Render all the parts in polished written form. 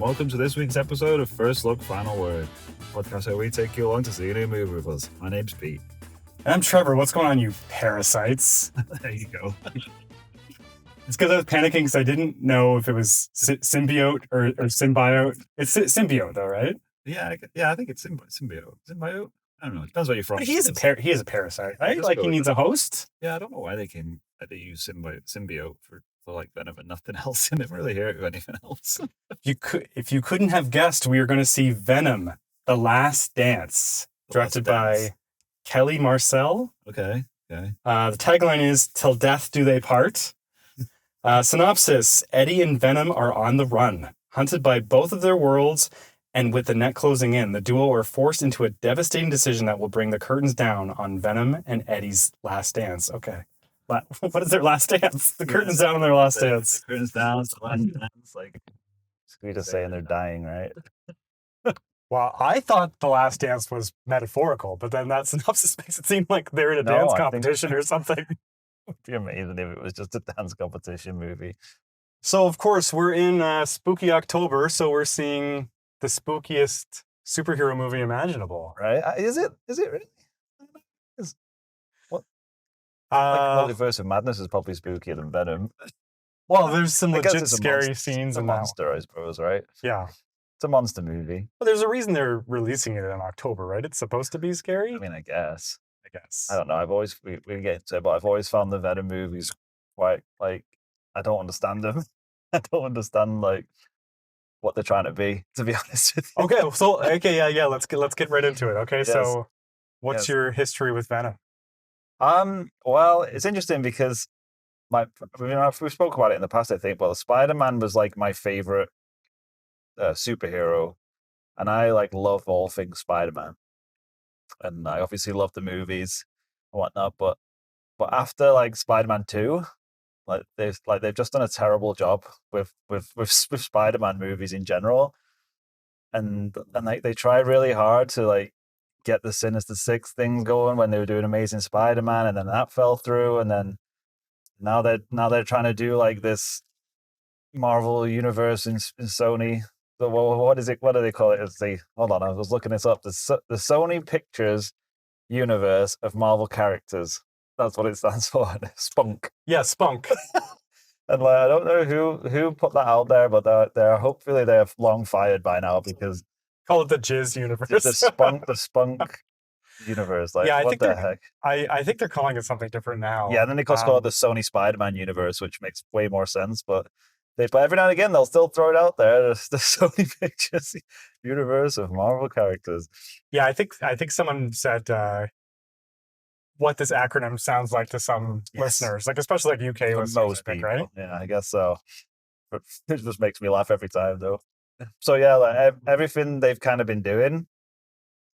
welcome to this week's episode of First Look, Final Word, a podcast where we take you along to see a new movie with us. My name's Pete. And I'm Trevor. What's going on, you parasites? There you go. It's because I was panicking because I didn't know if it was symbiote or symbiote. It's symbiote, though, right? Yeah, I think it's symbiote. Symbiote? I don't know. It depends where you're from. But he is a parasite, right? Let's Like go he with needs a host. Yeah, I don't know why they use symbiote for like Venom and nothing else. I never really hear it with anything else. If you couldn't have guessed, we are going to see Venom: The Last Dance, directed by Kelly Marcel. Okay. The tagline is "Till death do they part." Synopsis: Eddie and Venom are on the run, hunted by both of their worlds, and with the net closing in, the duo are forced into a devastating decision that will bring the curtains down on Venom and Eddie's last dance. Okay. What is their last dance? The curtains down on their last dance. The curtains down, it's the last dance. Like, We're just saying they're dying, right? Well, I thought the last dance was metaphorical, but then that synopsis makes it seem like they're in a No, dance I think- competition or something. It'd be amazing if it was just a dance competition movie. So, of course, we're in spooky October, so we're seeing the spookiest superhero movie imaginable. Right? Is it really? Like Multiverse of Madness is probably spookier than Venom. Well, there's some I guess legit it's a scary monster. scenes It's a in that. monster, I suppose, right? Yeah. It's a monster movie. Well, there's a reason they're releasing it in October, right? It's supposed to be scary, I mean, I guess. I guess. I don't know. We get into it, but I've always found the Venom movies quite, like, I don't understand them. I don't understand, like, what they're trying to be, to be honest with you. Okay, yeah. Let's get right into it. Okay, Yes. so what's Yes. your history with Venom? Well, it's interesting because we spoke about it in the past, I think, but Spider-Man was like my favorite superhero, and I like love all things Spider-Man, and I obviously love the movies and whatnot. But after like Spider-Man 2, they've just done a terrible job with Spider-Man movies in general, and like they tried really hard to like get the Sinister Six things going when they were doing Amazing Spider-Man, and then that fell through, and then now they're trying to do like this Marvel universe in Sony. So what is it? What do they call it? Hold on, I was looking this up. The Sony Pictures universe of Marvel characters. That's what it stands for. SPUMC. Yeah, Spunk. And like, I don't know who put that out there, but they're hopefully they're long fired by now because Call it the Jizz universe. the Spunk universe. Like, Yeah, I what think the heck? I think they're calling it something different now. Yeah, and then they call it the Sony Spider-Man universe, which makes way more sense. But every now and again they'll still throw it out there. The Sony Pictures universe of Marvel characters. Yeah, I think someone said what this acronym sounds like to some listeners, like especially like UK For listeners, most I think, people, right? yeah, I guess so. But it just makes me laugh every time, though. So yeah, like everything they've kind of been doing,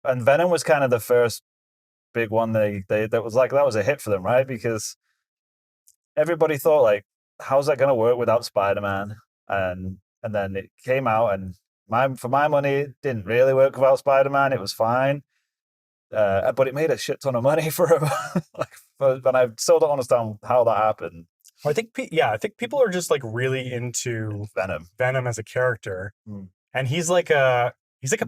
and Venom was kind of the first big one. That was a hit for them, right? Because everybody thought like, how's that going to work without Spider-Man? And then it came out, and for my money, it didn't really work without Spider-Man. It was fine, but it made a shit ton of money for him. And I still don't understand how that happened. Well, I think people are just like really into Venom. as a character, and he's like a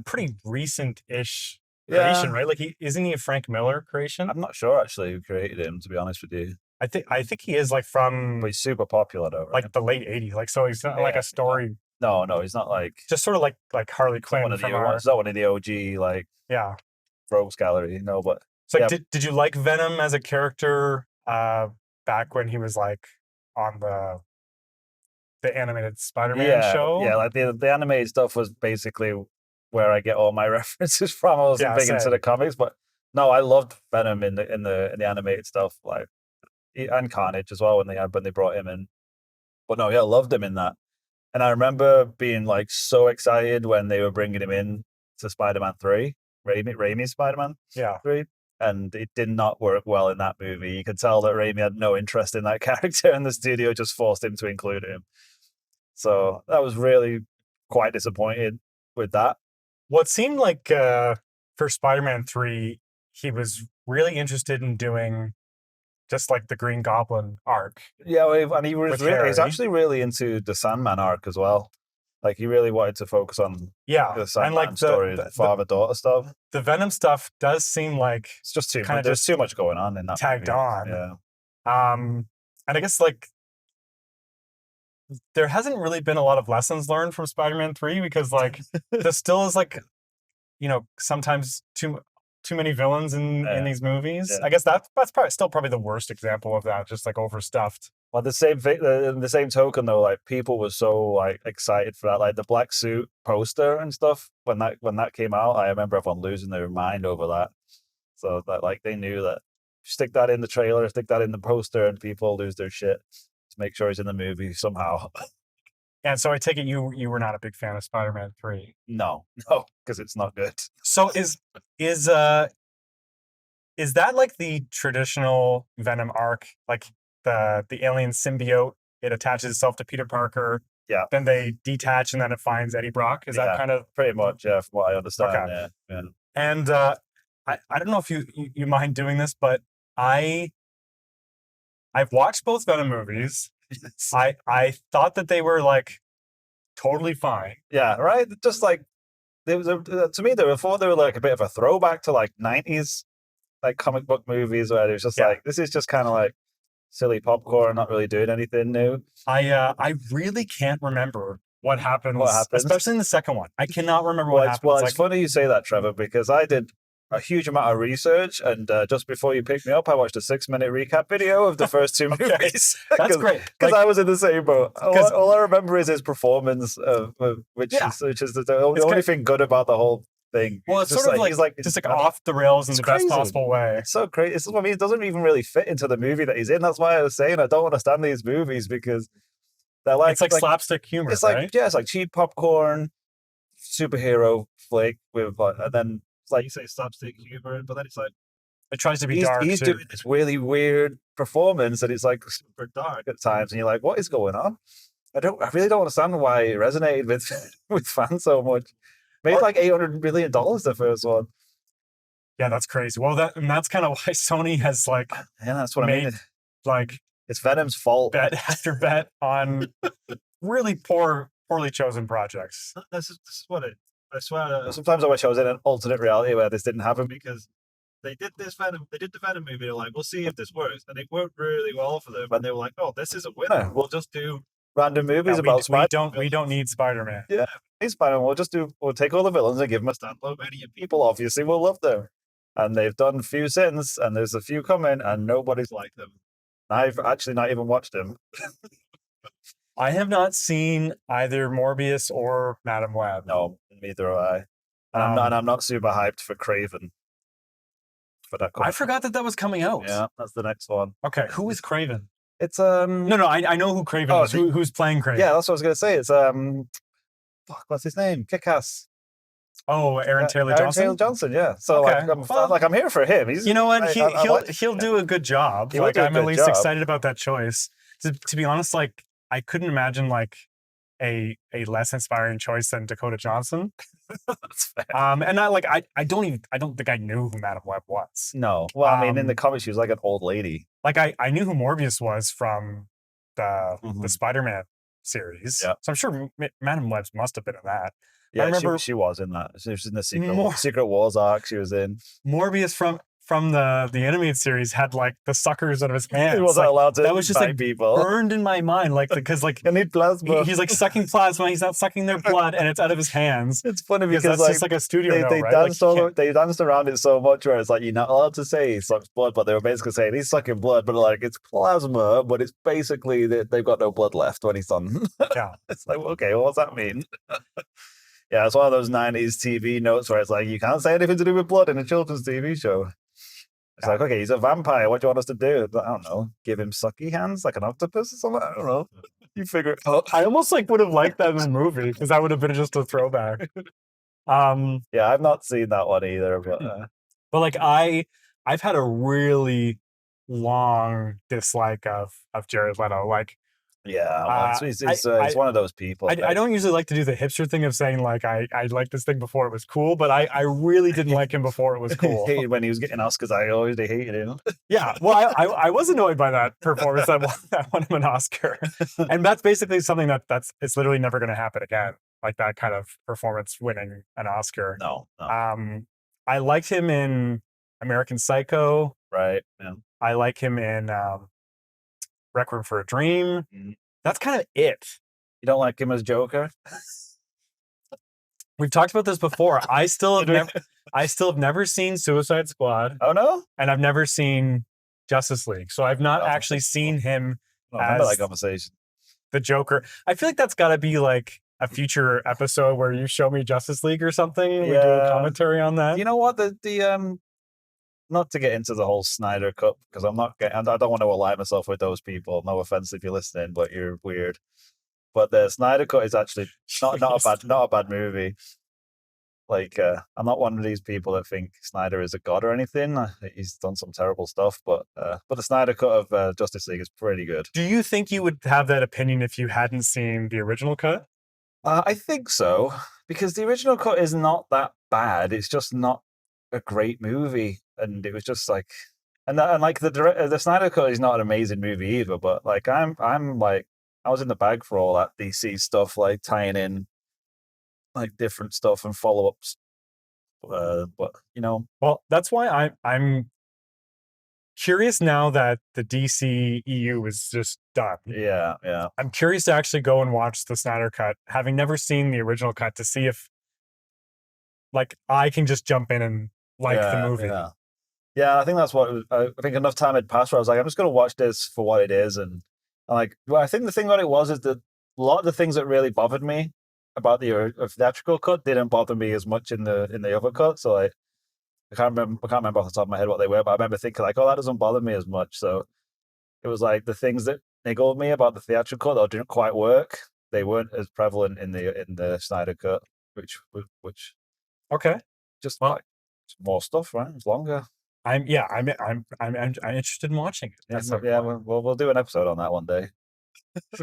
pretty recent-ish Yeah. creation, right? Like isn't he a Frank Miller creation? I'm not sure actually who created him, to be honest with you. I think he is like from But he's super popular though, right? like the late '80s. Like so, he's not like a story, No, he's not like just sort of like Harley Quinn he's from not one of the OG like yeah. rogues gallery, but So yeah. did you like Venom as a character back when he was like on the animated Spider-Man show? Yeah, like the animated stuff was basically where I get all my references from. I wasn't big into same. the comics, but no, I loved Venom in the animated stuff, like and Carnage as well when they brought him in. But no, yeah, I loved him in that. And I remember being like so excited when they were bringing him in to Spider-Man 3, Raimi's Spider-Man Yeah. 3. And it did not work well in that movie. You could tell that Raimi had no interest in that character, and the studio just forced him to include him. So that was really quite disappointed with that. Well, it seemed like for Spider-Man 3, he was really interested in doing just like the Green Goblin arc. Yeah, and he was With Harry. he's actually really into the Sandman arc as well. Like he really wanted to focus on Yeah, the and Sandman like story, the father-daughter stuff. the Venom stuff does seem like It's just too Kinda much. There's just too much going on in that tagged movie. on. Yeah. And I guess like there hasn't really been a lot of lessons learned from Spider-Man 3 because like there still is like, sometimes too many villains in these movies. Yeah. I guess that's probably the worst example of that, just like overstuffed. Well, the same token though, like people were so like excited for that, like the black suit poster and stuff when that came out. I remember everyone losing their mind over that. So that like they knew that stick that in the trailer, stick that in the poster, and people lose their shit to make sure he's in the movie somehow. And so I take it you were not a big fan of Spider-Man 3. No, because it's not good. So is that like the traditional Venom arc, like the alien symbiote? It attaches itself to Peter Parker. Yeah. Then they detach, and then it finds Eddie Brock. Is that kind of pretty much? Yeah, from what I understand. Okay. Yeah. And I don't know if you mind doing this, but I've watched both Venom movies. I thought that they were like totally fine. Yeah, right. Just like to me, they were like a bit of a throwback to like 90s like comic book movies where it was just like this is just kind of like silly popcorn, not really doing anything new. I really can't remember what happened, especially in the second one. I cannot remember what happened. Well, it's funny you say that, Trevor, because I did a huge amount of research, and just before you picked me up, I watched a 6-minute recap video of the first two movies. That's great, because I was in the same boat. All I remember is his performance, which is the only thing good about the whole thing. Well, it's sort of like, he's like just like off the rails in the best possible way. It's so crazy. It's, I mean, it doesn't even really fit into the movie that he's in. That's why I was saying I don't understand these movies because they're like it's like slapstick humor. It's like right? It's like cheap popcorn superhero flick with and then it's like you say slapstick humor, but then it's like it tries to be dark. He's doing this really weird performance, and it's like super dark at times, and you're like, what is going on? I really don't understand why it resonated with fans so much. Made like $800 million the first one. Yeah, that's crazy. Well, that's kind of why Sony has like that's what I mean. Like it's Venom's fault. Bet after bet on really poorly chosen projects. This is what it. I swear. Sometimes I wish I was in an alternate reality where this didn't happen because they did this Venom. They did the Venom movie. They're like, we'll see if this works, and it worked really well for them. And they were like, oh, this is a winner. We'll just do random movies about Spider-Man. We don't need Spider-Man. Yeah, Spider-Man. We'll take all the villains and give them a standalone movie, and people obviously will love them. And they've done a few since, and there's a few coming, and nobody's liked them. I've actually not even watched them. I have not seen either Morbius or Madam Web. No, neither have I. And I'm not super hyped for Craven. I forgot that was coming out. Yeah, that's the next one. Okay, who is Craven? It's No, I know who Craven is. Who's playing Craven? Yeah, that's what I was gonna say. It's what's his name? Kick-Ass. Oh, Aaron Taylor Johnson. Aaron Taylor Johnson, yeah. So I'm here for him. You know what? He'll do a good job. Like I'm at least excited about that choice. To be honest, like I couldn't imagine like a less inspiring choice than Dakota Johnson. That's fair. And I don't think I knew who Madam Web was. No. Well, I mean, in the comics, she was like an old lady. Like I knew who Morbius was from the Spider-Man series. Yeah. So I'm sure Madam Web must have been in that. Yeah, I remember she was in that. She was in the Secret Wars arc. She was in Morbius from the animated series had like the suckers out of his hands. He wasn't allowed to. That was just like people. Burned in my mind, like because like I need plasma. He's like sucking plasma. He's not sucking their blood, and it's out of his hands. It's funny because that's like, just like a studio. They danced around it so much where it's like you're not allowed to say he sucks blood, but they were basically saying he's sucking blood, but like it's plasma, but it's basically they've got no blood left when he's done. Yeah, it's like okay, well, what's that mean? Yeah, it's one of those 90s TV notes where it's like, you can't say anything to do with blood in a children's TV show. It's like, okay, he's a vampire. What do you want us to do? I don't know. Give him sucky hands like an octopus or something? I don't know. You figure it out. I almost like would have liked that in the movie because that would have been just a throwback. Yeah, I've not seen that one either. But like I've had a really long dislike of Jared Leto. Like, yeah, he's one of those people. I don't usually like to do the hipster thing of saying like I liked this thing before it was cool, but I really didn't like him before it was cool. Hated when he was getting Oscars. I always hated him. Yeah, well, I was annoyed by that performance that won him an Oscar, and that's basically something it's literally never going to happen again. like that kind of performance winning an Oscar. No. I liked him in American Psycho. Right. Yeah. I like him in Requiem for a Dream. Mhm. That's kind of it. You don't like him as Joker? We've talked about this before. I still have never seen Suicide Squad, Oh no. and I've never seen Justice League. So I've not actually seen him I don't remember as that conversation. the Joker. I feel like that's got to be like a future episode where you show me Justice League or something. We do a Yeah. commentary on that. You know what? The not to get into the whole Snyder Cut, because I don't want to align myself with those people. No offense if you're listening, but you're weird. But the Snyder Cut is actually not a bad movie. Like I'm not one of these people that think Snyder is a god or anything. He's done some terrible stuff, but the Snyder Cut of Justice League is pretty good. Do you think you would have that opinion if you hadn't seen the original cut? I think so, because the original cut is not that bad. It's just not a great movie, and it was just like, and like the Snyder Cut is not an amazing movie either. But like I'm like I was in the bag for all that DC stuff, like tying in like different stuff and follow ups. But you know, Well, that's why I'm curious now that the DC EU is just done. yeah. I'm curious to actually go and watch the Snyder Cut, having never seen the original cut, to see if like I can just jump in and like the movie. Yeah, I think that's what I think. Enough time had passed where I was like, I'm just going to watch this for what it is, and like, well, I think the thing about it was is that a lot of the things that really bothered me about the theatrical cut didn't bother me as much in the other cut. So like, I can't remember off the top of my head what they were, but I remember thinking like, oh, that doesn't bother me as much. So it was like the things that niggled me about the theatrical cut or didn't quite work. They weren't as prevalent in the Snyder cut, which Okay. just Well, like more stuff, right? It's longer. I'm interested in watching it. Yeah, yeah. We'll do an episode on that one day.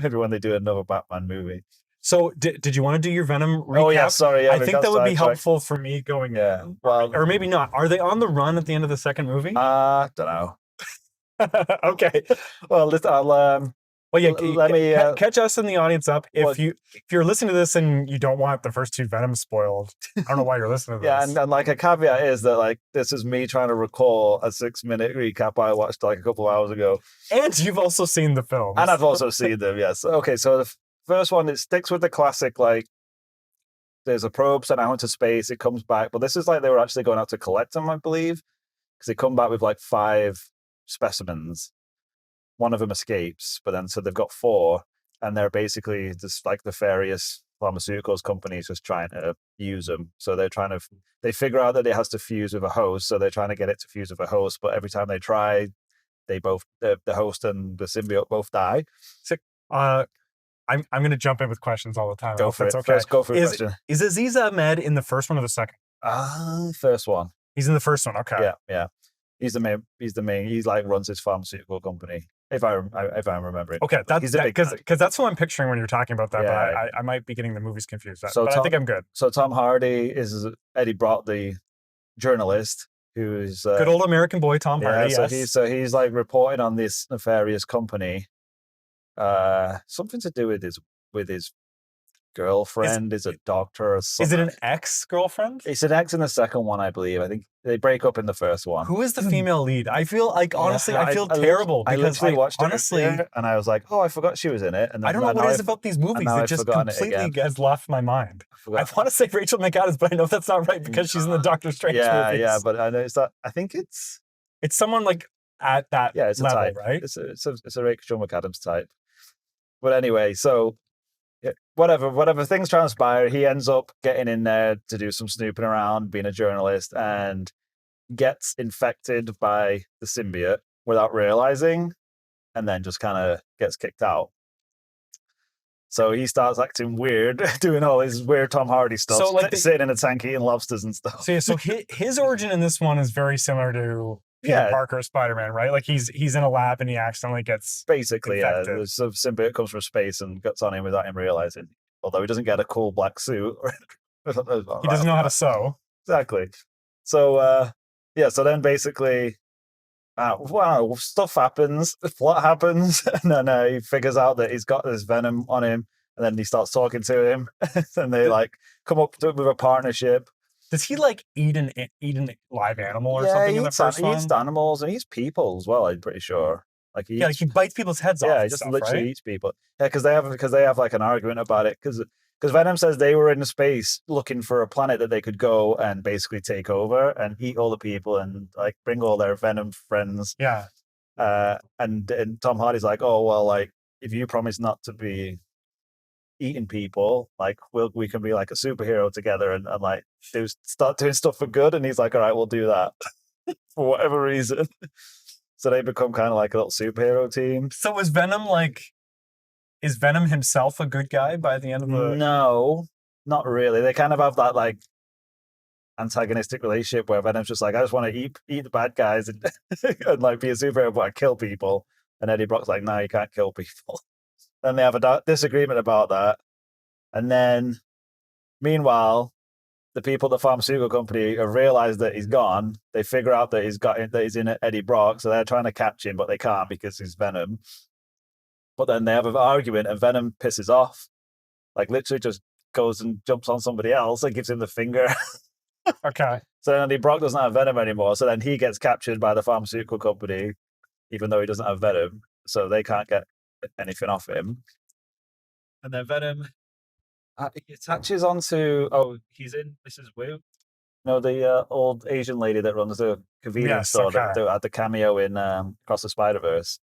Maybe when they do another Batman movie. So did you want to do your Venom recap? Oh yeah, sorry. Yeah, I think that would be helpful for me going. Yeah, well, or maybe not. Are they on the run at the end of the second movie? don't know. Okay. Well, I'll Well, yeah. let me catch us in the audience up if you're listening to this and you don't want the first two Venoms spoiled. I don't know why you're listening to this. Yeah, and like a caveat is that like this is me trying to recall a 6-minute recap I watched like a couple of hours ago. And you've also seen the film. And I've also seen them. Yes. Okay. So the first one, it sticks with the classic. Like, there's a probe sent out into space. It comes back, but this is like they were actually going out to collect them, I believe, because they come back with like 5 specimens. One of them escapes, but then so they've got 4, and they're basically just like nefarious pharmaceuticals companies just trying to use them. So they figure out that it has to fuse with a host, so they're trying to get it to fuse with a host. But every time they try, they both the host and the symbiote both die. So, I'm going to jump in with questions all the time. Go for it. Okay. First, go for a question. Is Aziz Ahmed in the first one or the second? First one. He's in the first one. Okay. Yeah. He's the main. He like runs his pharmaceutical company. If I'm remembering. Okay, because that's what I'm picturing when you're talking about that. Yeah. But I might be getting the movies confused. So but I think I'm good. So Tom Hardy is Eddie Brock, the journalist, who is good old American boy Tom Hardy. So he's like reporting on this nefarious company. Something to do with his girlfriend is a doctor or something. Is it an ex-girlfriend? It's an ex in the second one, I believe. I think they break up in the first one. Who is the female lead? I feel like, honestly, I feel terrible because I literally watched honestly, it and I was like, oh, I forgot she was in it. And then, I don't know what it is about these movies. It just completely has left my mind. I want to say Rachel McAdams, but I know that's not right because she's in the Doctor Strange movies. Yeah, but I know I think it's someone like at that it's level, a type. right? It's a Rachel McAdams type. But anyway, so whatever things transpire, he ends up getting in there to do some snooping around, being a journalist, and gets infected by the symbiote without realizing, and then just kind of gets kicked out. So he starts acting weird, doing all his weird Tom Hardy stuff, so like sitting in a tank eating lobsters and stuff. So his origin in this one is very similar to Peter Parker Spider-Man, right? Like he's in a lab and he accidentally gets basically infected. The symbiote comes from space and gets on him without him realizing. Although he doesn't get a cool black suit. He doesn't know how to sew. Exactly. So so then basically stuff happens, plot happens, and then he figures out that he's got this venom on him, And then he starts talking to him, and they like come up with a partnership. Does he like eat an live animal or Yeah, something he in the eats, first he eats one? animals and he eats people as well. I'm pretty sure. Like he Yeah, like eats, he bites people's heads off yeah, he and just stuff, literally right? eats people. Yeah, because they have like an argument about it because Venom says they were in space looking for a planet that they could go and basically take over and eat all the people and like bring all their Venom friends. Yeah. And Tom Hardy's like, oh well, like if you promise not to be eating people, like we can be like a superhero together and like start doing stuff for good. And he's like, all right, we'll do that for whatever reason. So they become kind of like a little superhero team. So is Venom himself a good guy by the end of the? No, not really. They kind of have that like antagonistic relationship where Venom's just like, I just want to eat the bad guys and, and like be a superhero, but I kill people. And Eddie Brock's like, no, you can't kill people. Then they have a disagreement about that. And then, meanwhile, the people at the pharmaceutical company have realized that he's gone. They figure out that he's in Eddie Brock, so they're trying to catch him, but they can't because he's Venom. But then they have an argument, and Venom pisses off, like literally just goes and jumps on somebody else and gives him the finger. Okay. So then Eddie Brock doesn't have Venom anymore. So then he gets captured by the pharmaceutical company, even though he doesn't have Venom. So they can't get anything off him. And then Venom he attaches onto. Oh, he's in Mrs. Wu. No, the old Asian lady that runs the convenience Yes, store okay. that had the cameo in Across the Spider-Verse.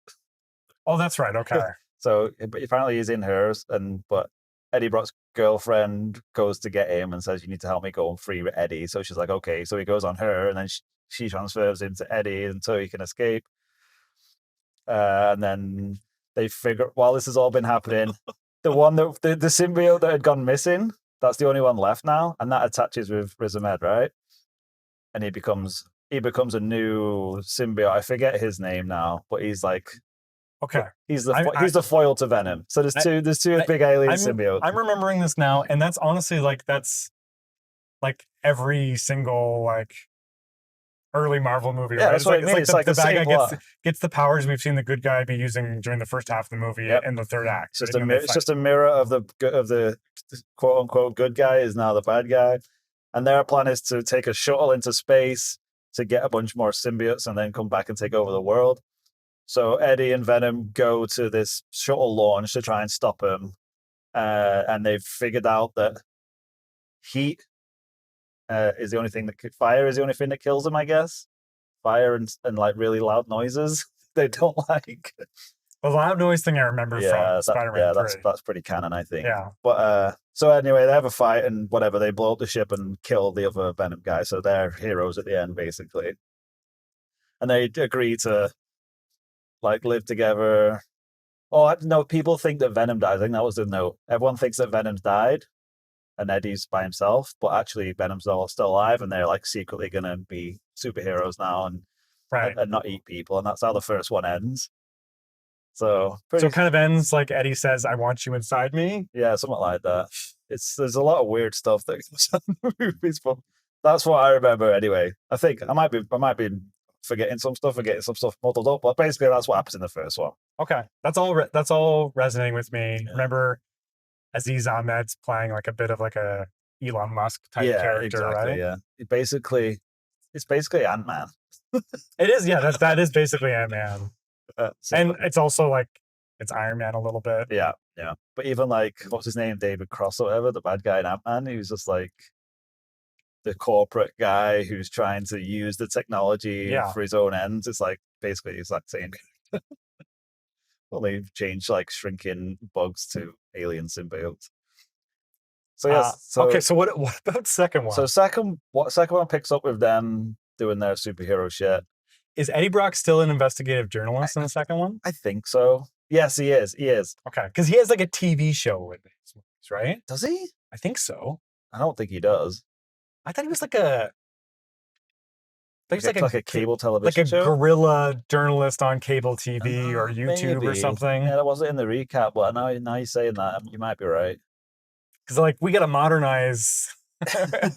Oh, that's right. Okay. So apparently he's in hers, but Eddie Brock's girlfriend goes to get him and says, "You need to help me go and free Eddie." So she's like, "Okay." So he goes on her, and then she transfers him to Eddie, and so he can escape. And then they figure while this has all been happening, the symbiote that had gone missing, that's the only one left now, and that attaches with Riz Ahmed, right? And he becomes a new symbiote. I forget his name now, but he's like, Okay. he's the foil to Venom. So there's two big alien symbiotes. I'm remembering this now, and that's honestly that's like every single like early Marvel movie, Yeah, right? that's what I mean. It's like the the bad same guy plot. gets the powers we've seen the good guy be using during the first half of the movie in the third act. It's just a mirror of the quote unquote good guy is now the bad guy, and their plan is to take a shuttle into space to get a bunch more symbiotes and then come back and take over the world. So Eddie and Venom go to this shuttle launch to try and stop him, and they've figured out that heat is the only thing fire is the only thing that kills them. I guess fire and like really loud noises they don't like. The loud noise thing I remember from Spider-Man 3. That's pretty canon, I think. Yeah. But so anyway, they have a fight and whatever. They blow up the ship and kill the other Venom guy. So they're heroes at the end, basically. And they agree to like live together. Oh no, people think that Venom died. I think that was the note. Everyone thinks that Venom's died and Eddie's by himself, but actually Venom's still alive, and they're like secretly gonna be superheroes now and not eat people, and that's how the first one ends. So it kind of ends like Eddie says, "I want you inside me." Yeah, something like that. There's a lot of weird stuff that goes on in the movies, but that's what I remember anyway. I think I might be forgetting some stuff muddled up, but basically that's what happens in the first one. Okay, that's all resonating with me. Yeah. Remember, Aziz Ahmed's playing like a bit of like a Elon Musk type character, exactly, right? Yeah, it's basically Ant-Man. It is, yeah. That is basically Ant-Man. And it's also like it's Iron Man a little bit. Yeah. But even like what's his name, David Cross or whatever, the bad guy in Ant-Man, he was just like the corporate guy who's trying to use the technology for his own ends. It's like basically the exact same. Well, they've changed like shrinking bugs to alien symbiotes. So yes. Okay. So what about second one? So second one picks up with them doing their superhero shit. Is Eddie Brock still an investigative journalist in the second one? I think so. Yes, he is. Okay, because he has like a TV show with his movies, right? Does he? I think so. I don't think he does. I thought he was like a. Like a cable television show? Like a guerrilla journalist on cable TV or YouTube maybe. Or something. Yeah, that wasn't in the recap, but now you're saying that, you might be right. Because like we got to modernize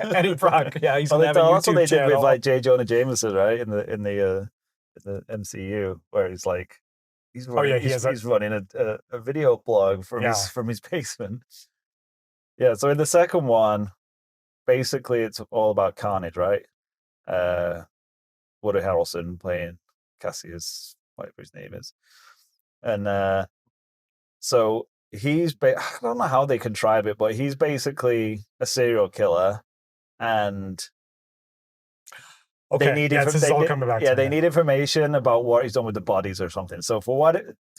Eddie Brock. Yeah, he's gonna have a YouTube that's what they channel. did with like J. Jonah Jameson, right? In the MCU, where he's like he's Oh, yeah, running. he has a- He's running a video blog from Yeah. his basement. Yeah. So in the second one, basically, it's all about Carnage, right? Woody Harrelson playing Cassius, whatever his name is, and so I don't know how they contrive it, but he's basically a serial killer, and Okay. they need This is all coming back to they me. need information about what he's done with the bodies or something. So for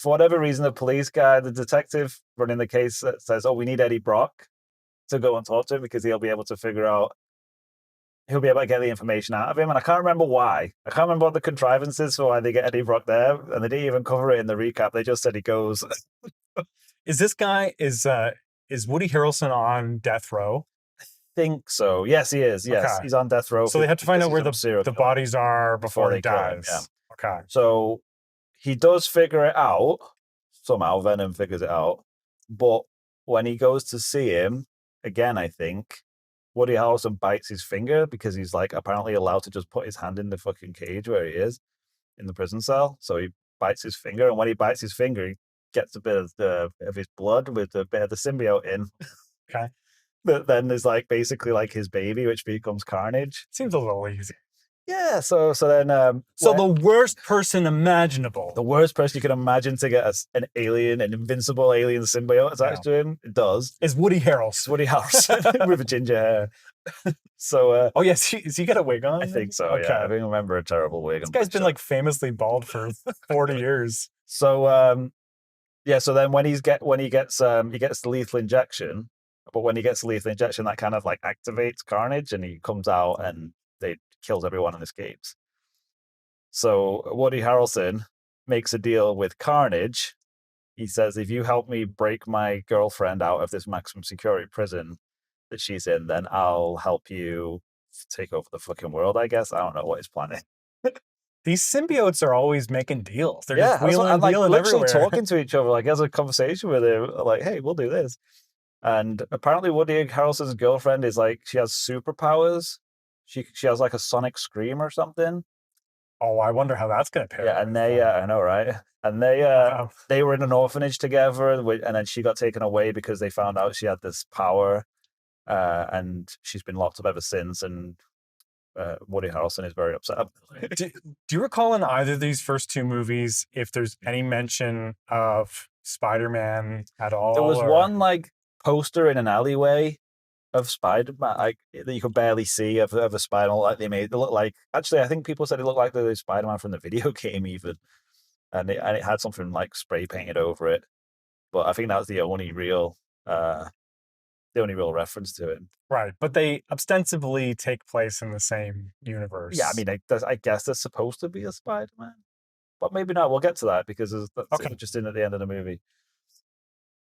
whatever reason, the detective running the case says, "Oh, we need Eddie Brock to go and talk to him because he'll be able to get the information out of him." And I can't remember why. I can't remember what the contrivance is for why they get Eddie Brock there, and they didn't even cover it in the recap. They just said he goes. Is this guy is Woody Harrelson on death row? Think so. Yes, he is. Yes, Okay. he's on death row. So they have to find because out where he's a serial the killer bodies are before he they kill him, dies. yeah. Okay. So he does figure it out somehow. Venom figures it out, but when he goes to see him again, I think Woody Harrelson bites his finger because he's like apparently allowed to just put his hand in the fucking cage where he is in the prison cell. So he bites his finger, and when he bites his finger, he gets a bit of his blood with a bit of the symbiote in. Okay. That then is like basically like his baby, which becomes Carnage. Seems a little easy. Yeah. So then So the worst person imaginable. the worst person you can imagine to get an invincible alien symbiote attached to him, it does. Is Woody It's Harrelson. Woody Harrelson with a ginger hair. So Oh, yes. Has he got a wig on? I think so. Okay. Yeah, I think I remember a terrible wig. This guy's been like famously bald for 40 years. So yeah. So then when he gets the lethal injection, but when he gets the lethal injection, that kind of like activates Carnage, and he comes out and they kills everyone and escapes. So Woody Harrelson makes a deal with Carnage. He says, "If you help me break my girlfriend out of this maximum security prison that she's in, then I'll help you take over the fucking world." I guess I don't know what he's planning. These symbiotes are always making deals. They're Yeah, just wheeling and like dealing literally everywhere. talking to each other, like has a conversation with him, like, "Hey, we'll do this." And apparently, Woody Harrelson's girlfriend is like she has superpowers. She has like a sonic scream or something. Oh, I wonder how that's going to pair. Yeah, and with, I know, right? And they were in an orphanage together, and then she got taken away because they found out she had this power, and she's been locked up ever since. And Woody Harrelson is very upset. do you recall in either of these first two movies if there's any mention of Spider-Man at all? There was one like poster in an alleyway of Spider-Man, like that you could barely see of a Spider-Man. Like they look like. Actually, I think people said it looked like the Spider-Man from the video game, even, and it had something like spray painted over it. But I think that was the only real reference to it. Right, but they ostensibly take place in the same universe. Yeah, I mean, I guess there's supposed to be a Spider-Man, but maybe not. We'll get to that because that's just in at the end of the movie.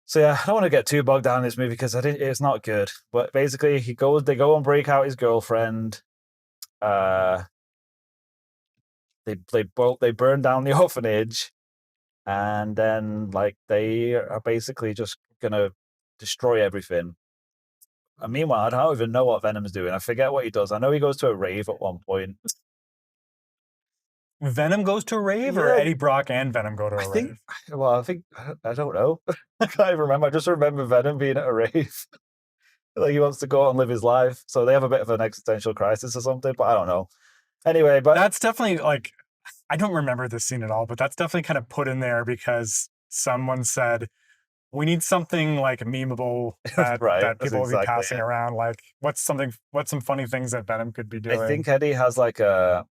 So yeah, I don't want to get too bogged down in this movie because it's not good. But basically, they go and break out his girlfriend. They burn down the orphanage, and then like they are basically just gonna destroy everything. And meanwhile, I don't even know what Venom's doing. I forget what he does. I know he goes to a rave at one point. Venom goes to a rave, or Yeah. Eddie Brock and Venom go to a rave? I don't know. I can't even remember. I just remember Venom being at a rave. Like he wants to go out and live his life. So they have a bit of an existential crisis or something, but I don't know. Anyway, but That's definitely like, I don't remember this scene at all, but that's definitely kind of put in there because someone said, we need something like memeable that, Right, that that's people will be exactly passing it. around. Like, what's some funny things that Venom could be doing? I think Eddie has like an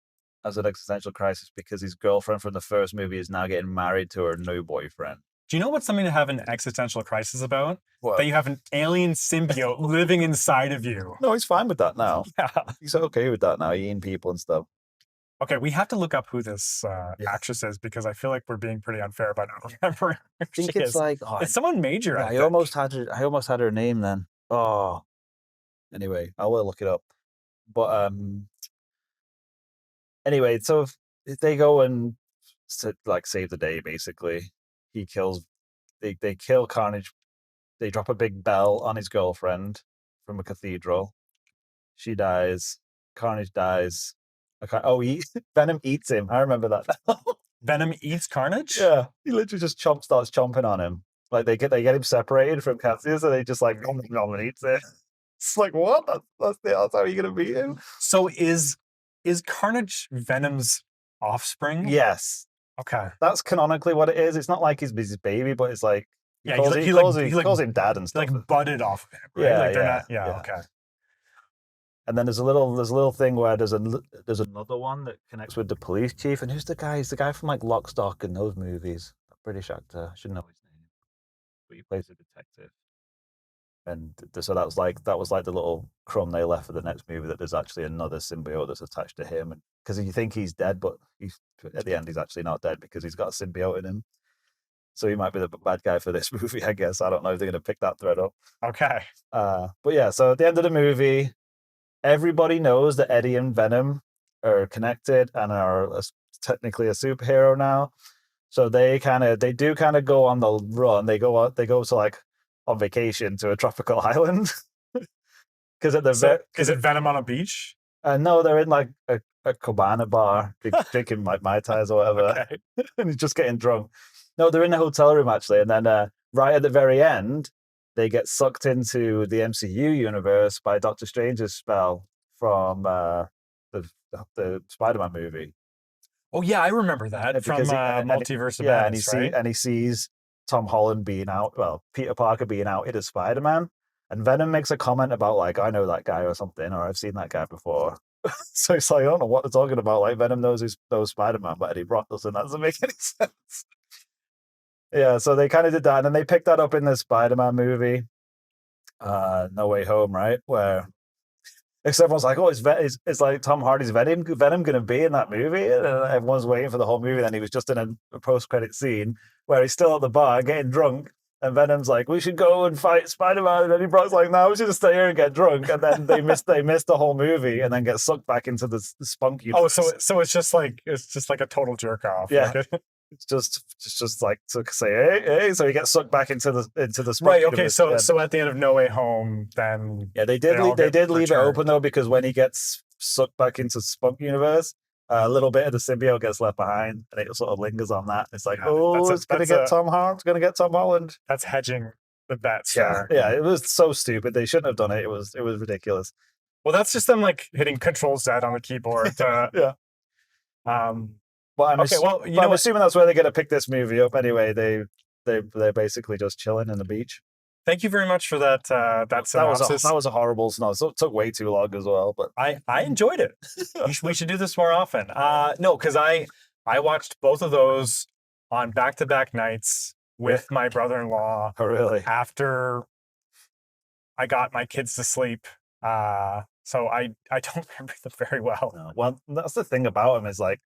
existential crisis because his girlfriend from the first movie is now getting married to her new boyfriend. Do you know what's something to have an existential crisis about? What? That you have an alien symbiote living inside of you. No, he's fine with that now. Yeah. He's okay with that now, eating people and stuff. Okay, we have to look up who this actress is because I feel like we're being pretty unfair about not remembering who I think she it's is. like It's someone major. yeah, I I think. almost had her name then. Oh, anyway, I will look it up. But anyway, so they go and save the day. Basically, he kills. They kill Carnage. They drop a big bell on his girlfriend from a cathedral. She dies. Carnage dies. Venom eats him. I remember that. Venom eats Carnage? Yeah, he literally just starts chomping on him. Like they get him separated from Cassius, and they just like nom, nom, and eats it. It's like what? That's how you're gonna beat him? So is Carnage Venom's offspring? Yes, Okay. that's canonically what it is. It's not like he's his baby, but it's like he Yeah, calls, he calls him dad and stuff. like butted off of him, right? Yeah, Like they're yeah, not. Yeah, yeah. okay. And then there's a little thing where there's another one that connects with the police chief. And who's the guy? He's the guy from like Lock, Stock and those movies. That British actor. I should know his name, but he plays a detective. And so that was like the little crumb they left for the next movie, that there's actually another symbiote that's attached to him. And because you think he's dead, but at the end he's actually not dead because he's got a symbiote in him. So he might be the bad guy for this movie, I guess. I don't know if they're going to pick that thread up. Okay. But yeah, so at the end of the movie, everybody knows that Eddie and Venom are connected and are technically a superhero now. So they do go on the run. They go to like on vacation to a tropical island. Because is it Venom on a beach? No, they're in like a cabana bar, drinking like Mai Tais or whatever, Okay. and he's just getting drunk. No, they're in a hotel room actually, and then right at the very end, they get sucked into the MCU universe by Doctor Strange's spell from the Spider-Man movie. Oh yeah, I remember that from Multiverse of Madness, right? And he sees Tom Holland being out, well, Peter Parker being outed as Spider-Man, and Venom makes a comment about like, I know that guy or something, or I've seen that guy before. So it's like, I don't know what they're talking about. Like Venom knows Spider-Man, but Eddie Brock doesn't. That doesn't make any sense. Yeah, so they kind of did that, and then they picked that up in the Spider-Man movie, No Way Home, right? Where everyone's like, oh, it's like Tom Hardy's Venom going to be in that movie? And everyone's waiting for the whole movie. Then he was just in a post-credit scene where he's still at the bar getting drunk, and Venom's like, we should go and fight Spider-Man. And Eddie Brock's like, no, we should just stay here and get drunk. And then they missed the whole movie and then get sucked back into the spunk universe. Oh, so it's just like a total jerk off. Yeah. Like it's just like to say, hey, so he gets sucked back into the spunk right. Okay, universe. so at the end of No Way Home, then yeah, they did leave it open though, because when he gets sucked back into spunk universe, a little bit of the symbiote ges left behind, and it sort of lingers on that. It's like, it's gonna get Tom Holland. It's gonna get Tom Holland. That's hedging the bets. Yeah, it was so stupid. They shouldn't have done it. It was ridiculous. Well, that's just them like hitting Control Z on the keyboard. Yeah. But I'm assuming that's where they're gonna pick this movie up anyway. They're basically just chilling in the beach. Thank you very much for that. That synopsis. That was a horrible synopsis. So it took way too long as well, but I enjoyed it. We should do this more often. No, because I watched both of those on back-to-back nights with my brother-in-law. Oh, really? After I got my kids to sleep. So I don't remember them very well. No. Well, that's the thing about them, is like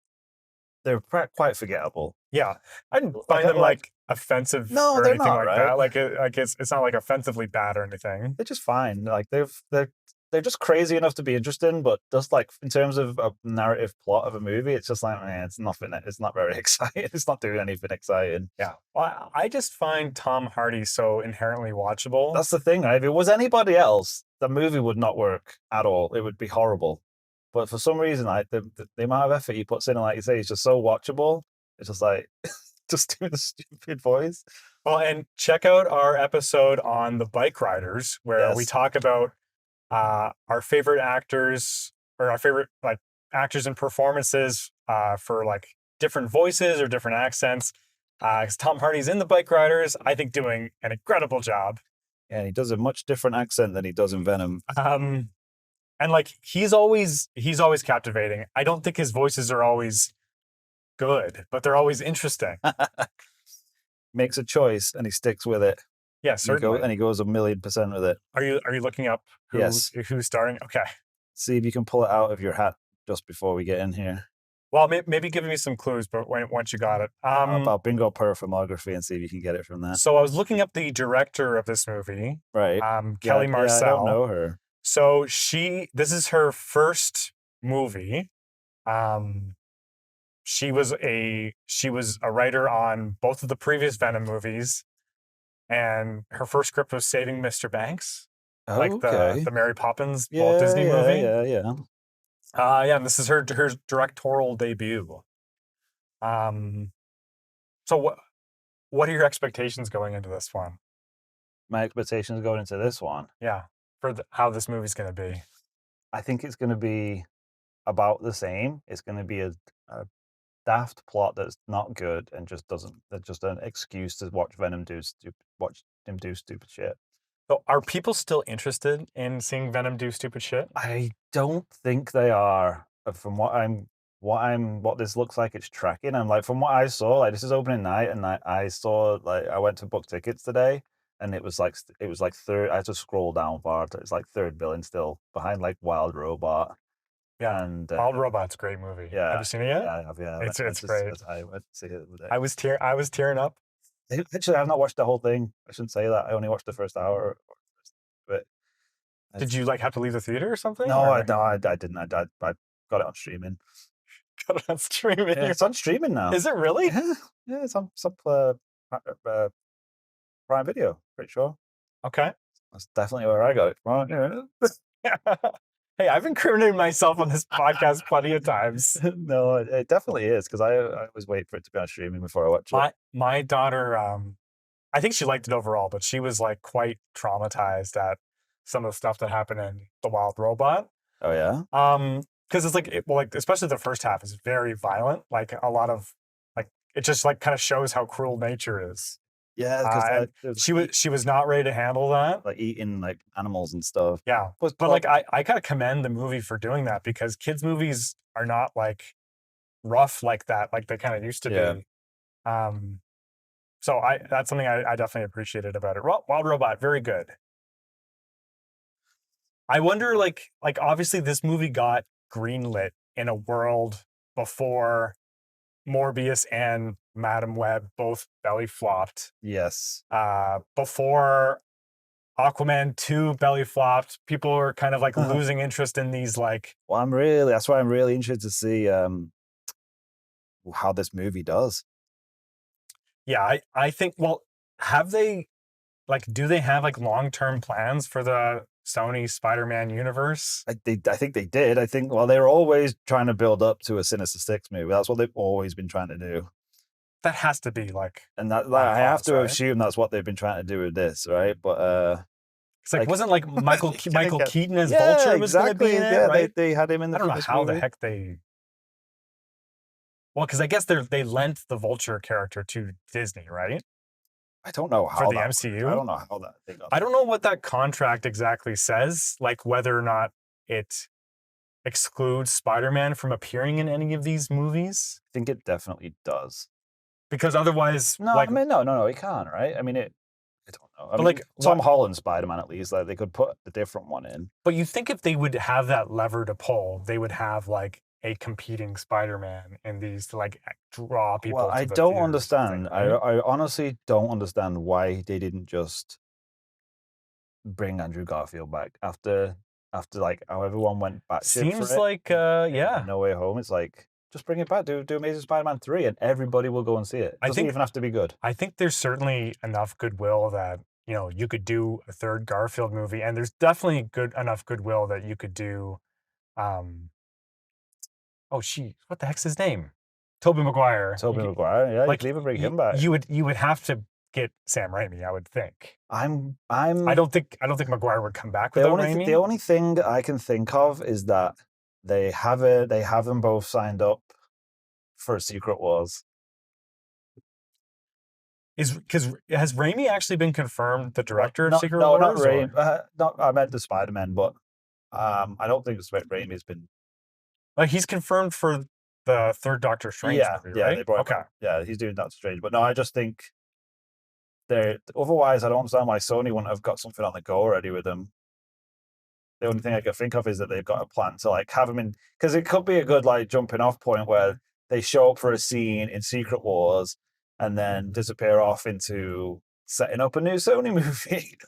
they're quite forgettable. Yeah, I didn't find them like offensive or they're anything not, like right? that. Like it's not like offensively bad or anything. They're just fine. Like they're just crazy enough to be interesting, but just like in terms of a narrative plot of a movie, it's just like, man, it's nothing. It's not very exciting. It's not doing anything exciting. Yeah, well, I just find Tom Hardy so inherently watchable. That's the thing, right? If it was anybody else, the movie would not work at all. It would be horrible. But for some reason, like the amount of effort he puts in, and like you say, it's just so watchable. It's just like just doing the stupid voice. Well, and check out our episode on the bike riders, where we talk about our favorite actors, or our favorite like actors and performances for like different voices or different accents. Because Tom Hardy's in the Bike Riders, I think, doing an incredible job. Yeah, he does a much different accent than he does in Venom. And like he's always captivating. I don't think his voices are always good, but they're always interesting. Makes a choice and he sticks with it. Yeah, certainly. And he goes 1,000,000% with it. Are you looking up who's starring? Okay. See if you can pull it out of your hat just before we get in here. Well, maybe give me some clues, but once you got it. About bingo per filmography and see if you can get it from that. So I was looking up the director of this movie. Right. Kelly Marcel. I don't know her. So this is her first movie. She was a writer on both of the previous Venom movies, and her first script was Saving Mr. Banks, the Mary Poppins Walt Disney movie. Yeah. And this is her directorial debut. So what are your expectations going into this one? My expectations going into this one, Yeah, for how this movie's going to be. I think it's going to be about the same. It's going to be a daft plot that's not good and just doesn't. That's just an excuse to watch Venom watch him do stupid shit. So are people still interested in seeing Venom do stupid shit? I don't think they are. From what this looks like it's tracking. And like from what I saw, like this is opening night, and I saw like I went to book tickets today, and it was like third. I had to scroll down far. It's like third billing still behind like Wild Robot. Yeah, And Wild Robot's a great movie. yeah, Have you seen it yet? yeah, I have. Yeah, It's great. I went to see it the other day. I was tearing up. Actually, I've not watched the whole thing. I shouldn't say that. I only watched the first hour. But Did you like have to leave the theater or something? no, or? I didn't. I got it on streaming. Got it on streaming. Yeah, it's on streaming now. Is it really? Yeah, it's on Prime Video. Pretty sure. Okay. That's definitely where I got it from. Yeah. Hey, I've incriminated myself on this podcast plenty of times. No, it definitely is because I always wait for it to be on streaming before I watch it. My daughter, I think she liked it overall, but she was like quite traumatized at some of the stuff that happened in The Wild Robot. Oh yeah. Because it's like, like especially the first half is very violent. Like a lot of like it just like kind of shows how cruel nature is. Yeah, because she was not ready to handle that. like eating like animals and stuff. Yeah, but like I kind of commend the movie for doing that because kids movies are not like rough like that, like they kind of used to be. So that's something I definitely appreciated about it. Wild Robot, very good. I wonder, like obviously this movie got greenlit in a world before Morbius and Madam Web both belly flopped. Yes. Before Aquaman 2 belly flopped, people were kind of like losing interest in these like. Well, that's why I'm really interested to see how this movie does. Yeah, I think. Well, have they do they have like long-term plans for the Sony Spider-Man universe? I think they did. I think they were always trying to build up to a Sinister Six movie. That's what they've always been trying to do. That has to be like, and that I have to assume that's what they've been trying to do with this, right? But it's like wasn't like Michael Keaton as Vulture was going to be in it, right? They had him in the. I don't know how the heck they. Well, because I guess they lent the Vulture character to Disney, right? I don't know how for the MCU. I don't know how that thing. I don't know what that contract exactly says, like whether or not it excludes Spider-Man from appearing in any of these movies. I think it definitely does. Because otherwise, no, I mean, no, it can't, right? I mean, I don't know. I mean, like Tom Holland Spider-Man, at least, like they could put a different one in. But you think if they would have that lever to pull, they would have like a competing Spider-Man in these to like draw people. Well, I don't understand. Right? I honestly don't understand why they didn't just bring Andrew Garfield back after like how everyone went back. Seems like yeah. No Way Home. It's like just bring it back. Do Amazing Spider-Man 3 and everybody will go and see it. It doesn't even have to be good. I think there's certainly enough goodwill that you could do a third Garfield movie, and there's definitely enough goodwill that you could do. Oh, what the heck's his name? Tobey Maguire. Maguire, yeah. Like, you could even bring him back. You would have to get Sam Raimi, I would think. I don't think Maguire would come back with Raimi. The only thing I can think of is that they have them both signed up for Secret Wars. Because has Raimi actually been confirmed the director of Secret Wars? No, not Raimi. I meant the Spider-Man, but I don't think Raimi's been. Like he's confirmed for the third Doctor Strange movie, right? Yeah, he's doing Doctor Strange, but no, I just think otherwise I don't understand why Sony wouldn't have got something on the go already with them. The only thing I can think of is that they've got a plan to like have them in, because it could be a good like jumping off point where they show up for a scene in Secret Wars and then disappear off into setting up a new Sony movie.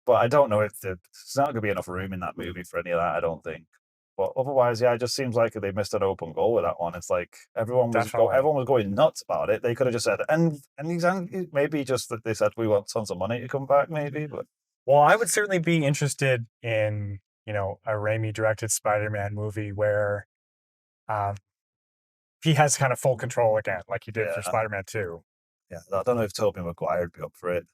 But I don't know if there's not going to be enough room in that movie for any of that, I don't think. But otherwise, yeah, it just seems like they missed an open goal with that one. It's like everyone was going nuts about it. They could have just said, and maybe just that they said we want tons of money to come back, maybe. But well, I would certainly be interested in a Raimi directed Spider-Man movie where he has kind of full control again, like he did for Yeah. Spider-Man 2. Yeah, I don't know if Tobey Maguire would be up for it.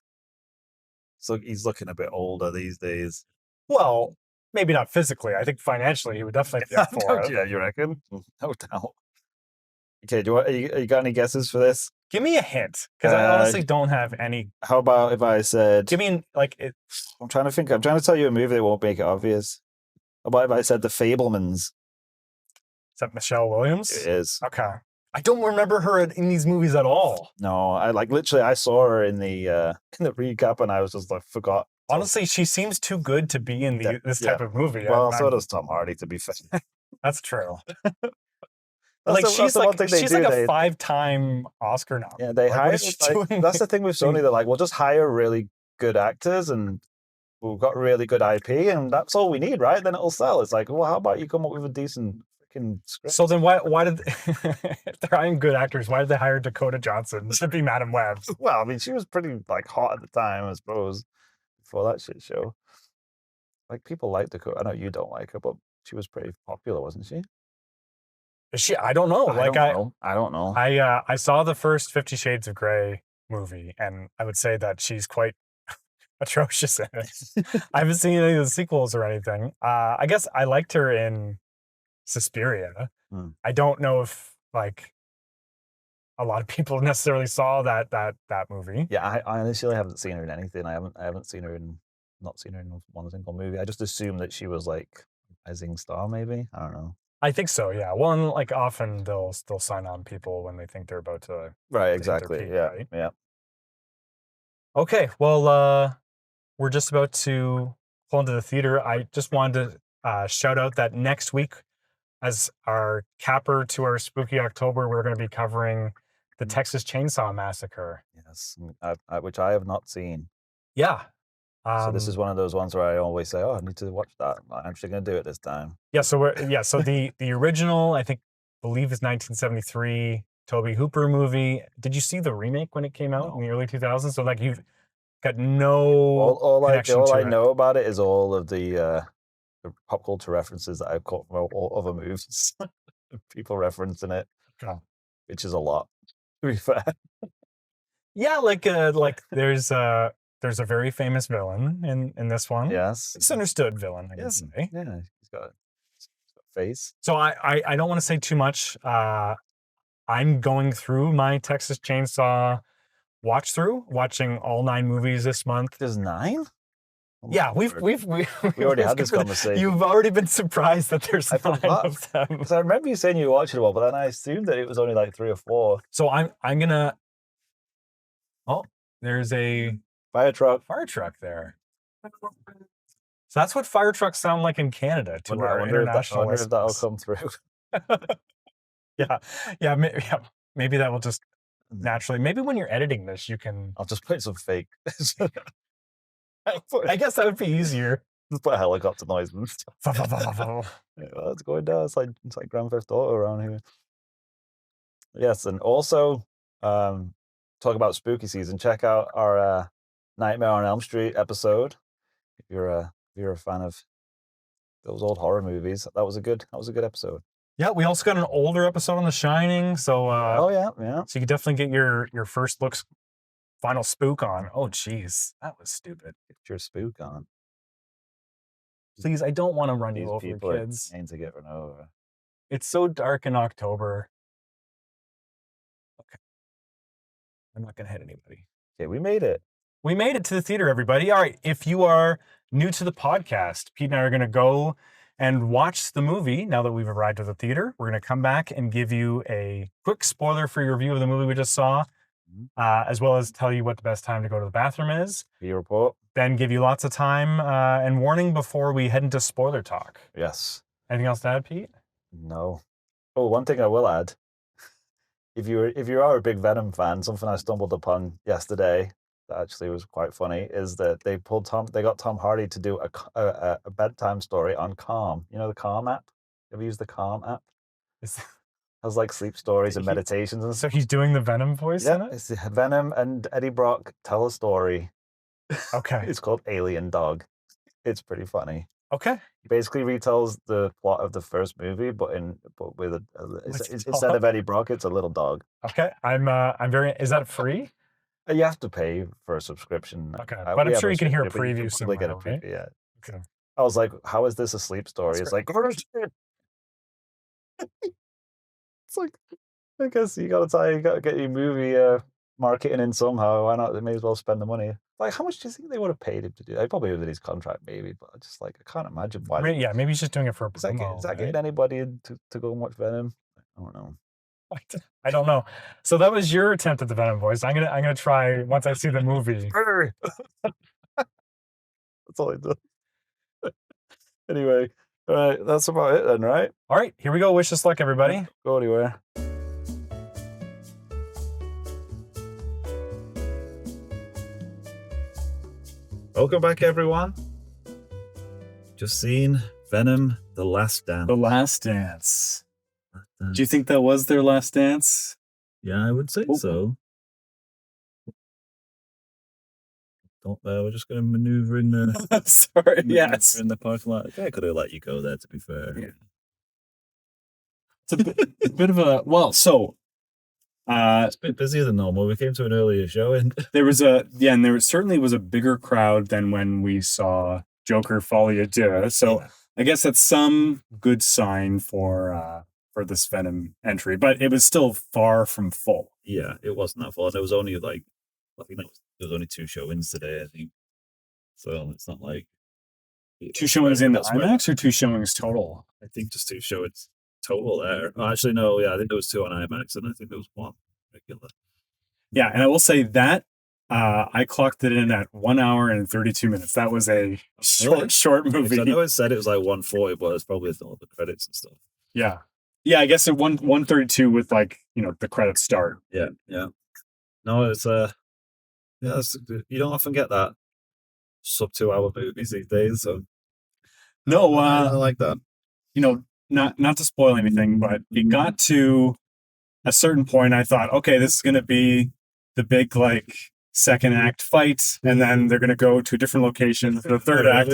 So he's looking a bit older these days. Well, maybe not physically. I think financially he would definitely be up for it. Yeah, you reckon? No doubt. Okay, you got any guesses for this? Give me a hint, because I honestly don't have any. How about if I said? Give me it. I'm trying to think. I'm trying to tell you a movie that won't make it obvious. How about if I said The Fablemans? Is that Michelle Williams? It is. Okay. I don't remember her in these movies at all. No, I literally I saw her in the recap and I was just like forgot. Honestly, she seems too good to be in this type of movie. Well, so does Tom Hardy, to be fair. That's true. She's like a 5-time Oscar nominee. Yeah, they hire. That's the thing with Sony. They're like, we'll just hire really good actors and we've got really good IP and that's all we need, right? Then it'll sell. It's like, well, how about you come up with a decent freaking script? So then why did if they're hiring good actors, why did they hire Dakota Johnson to be Madam Web? Well, I mean, she was pretty hot at the time, I suppose, before that shit show. Like people like Dakota. I know you don't like her, but she was pretty popular, wasn't she? Is she? I don't know. I don't know. I saw the first 50 Shades of Grey movie, and I would say that she's quite atrocious in it. I haven't seen any of the sequels or anything. I guess I liked her in Suspiria. I don't know if a lot of people necessarily saw that movie. Yeah, I initially haven't seen her in anything. I haven't seen her in one single movie. I just assumed that she was like a rising star, maybe. I don't know. I think so, yeah. Well, and often they'll sign on people when they think they're about to exactly. peak, yeah, right? yeah. Okay, well, we're just about to pull into the theater. I just wanted to shout out that next week, as our capper to our spooky October, we're going to be covering the Texas Chainsaw Massacre. Yes, which I have not seen. Yeah. So this is one of those ones where I always say, "Oh, I need to watch that." I'm actually going to do it this time. Yeah. So so the original, believe is 1973 Tobe Hooper movie. Did you see the remake when it came out in the early 2000s? So you've got no connection to it. All I know about it is all of the pop culture references that I've caught from all other movies. People referencing it, which is a lot, to be fair. Yeah, there's a very famous villain in this one. Yes. Misunderstood villain, I guess. Yeah, he's got a face. So I don't want to say too much. I'm going through my Texas Chainsaw watching all 9 movies this month. There's 9? Yeah, we already had this conversation. You've already been surprised that there's 9 of them. Because I remember you saying you watched it all, but then I assumed that it was only 3 or 4. So I'm gonna. Oh, there's a fire truck there. So that's what fire trucks sound like in Canada to our international listeners. I wonder if that'll come through. yeah. Maybe that will just naturally. Maybe when you're editing this, you can. I'll just put some fake. I guess that would be easier. Just put a helicopter noise and stuff. It's going down. It's like Grand Theft Auto around here. Yes, and also talk about spooky season. Check out our Nightmare on Elm Street episode. If you're a fan of those old horror movies, that was a good episode. Yeah, we also got an older episode on The Shining. So yeah. So you can definitely get your first looks, final spook on. Oh, geez, that was stupid. Get your spook on. Please, I don't want to run you over, kids. To get run over. It's so dark in October. Okay, I'm not gonna hit anybody. Okay, we made it. We made it to the theater, everybody. All right, if you are new to the podcast, Pete and I are going to go and watch the movie now that we've arrived at the theater. We're going to come back and give you a quick spoiler for your review of the movie we just saw, as well as tell you what the best time to go to the bathroom is. Your report. Then give you lots of time and warning before we head into spoiler talk. Yes. Anything else to add, Pete? No. Oh, one thing I will add. If you are a big Venom fan, something I stumbled upon yesterday that actually was quite funny is that they got Tom Hardy to do a bedtime story on Calm. You know the Calm app? Have you used the Calm app? Has sleep stories and meditations and stuff. So he's doing the Venom voice in it? It's Venom and Eddie Brock tell a story. Okay. It's called Alien Dog. It's pretty funny. Okay. He basically retells the plot of the first movie, but with instead of Eddie Brock, it's a little dog. Okay. I'm very. Is that free? You have to pay for a subscription. Okay, but I'm sure you can hear a preview somewhere. Get a right? preview, yeah. Okay. I was like, "How is this a sleep story?" It's like, it's like, I guess you gotta get your movie marketing in somehow. Why not? They may as well spend the money. Like, how much do you think they would have paid him to do that? Probably within his contract, maybe. But I just like, I can't imagine why. Maybe he's just doing it for a promo. Is that getting anybody to go and watch Venom? I don't know. I don't know. So that was your attempt at the Venom voice. I'm gonna try once I see the movie. That's all I do. Anyway, all right, that's about it then, right? All right, here we go. Wish us luck, everybody. Go anywhere. Welcome back, everyone. Just seen Venom: The Last Dance. The Last Dance. Do you think that was their last dance? Yeah, I would say so. We're just going to maneuver in the. Sorry, yes. In the parking lot. I could have let you go there, to be fair. Yeah. It's a bit of a it's a bit busier than normal. We came to an earlier show, and there certainly was a bigger crowd than when we saw Joker Folie à Deux. So I guess that's some good sign for this Venom entry, but it was still far from full. Yeah, it wasn't that full. And there was only there was only 2 showings today, I think. So it's not like 2 showings in the IMAX or 2 showings total? I think just 2 showings total there. Oh, actually, no. Yeah, I think there was 2 on IMAX, and I think there was 1 regular. Yeah, and I will say that I clocked it in at 1 hour and 32 minutes. That was a short movie. I know it said it was like 140, but it's probably all the credits and stuff. Yeah. Yeah, I guess it 132 with the credits start. Yeah. No, it's you don't often get that sub 2 hour movies these days. So no, I like that. Not to spoil anything, but it got to a certain point. I thought, okay, this is going to be the big second act fight, and then they're going to go to a different location for the third act.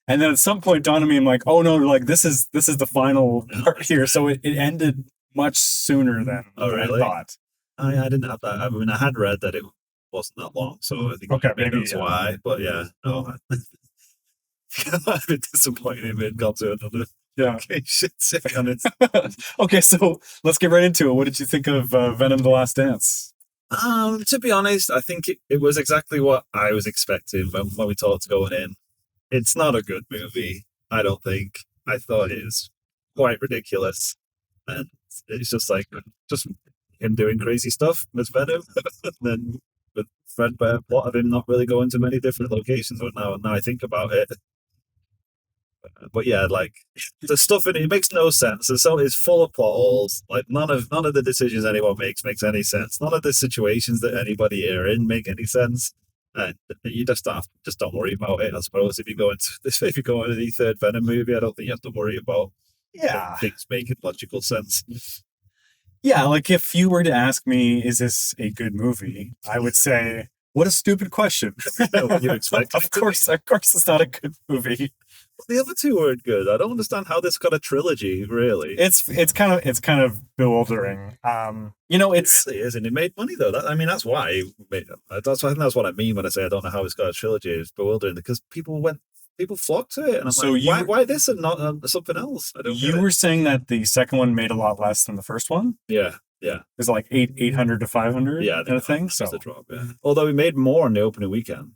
And then at some point, dawned on me, I'm like, oh no, this is the final part here. So it ended much sooner than I thought. I didn't have that. I mean, I had read that it wasn't that long, so I think maybe that's why. But yeah, no, I've been disappointed if it got to another location. Okay, so let's get right into it. What did you think of Venom: The Last Dance? To be honest, I think it was exactly what I was expecting when we talked going in. It's not a good movie, I don't think. I thought it was quite ridiculous. And it's just him doing crazy stuff as Venom. And then the threadbare plot of him not really going to many different locations. But now I think about it. But yeah, the stuff in it makes no sense. It's full of plot holes. None of the decisions anyone makes any sense. None of the situations that anybody are in make any sense. And you just don't worry about it. I suppose if you go into the third Venom movie, I don't think you have to worry about things making logical sense. Yeah, if you were to ask me, is this a good movie? I would say, what a stupid question. What you expect? Of course, it's not a good movie. The other 2 weren't good. I don't understand how this got a trilogy. Really, it's kind of bewildering. It really is, and it made money though. That's why. That's what I mean when I say I don't know how it's got a trilogy. It's bewildering because people flocked to it, and I'm why this and not something else? I don't. You were saying that the second one made a lot less than the first one. Yeah. Is it 800 to 500? Yeah, kind of thing. So the drop. Yeah. Although we made more on the opening weekend.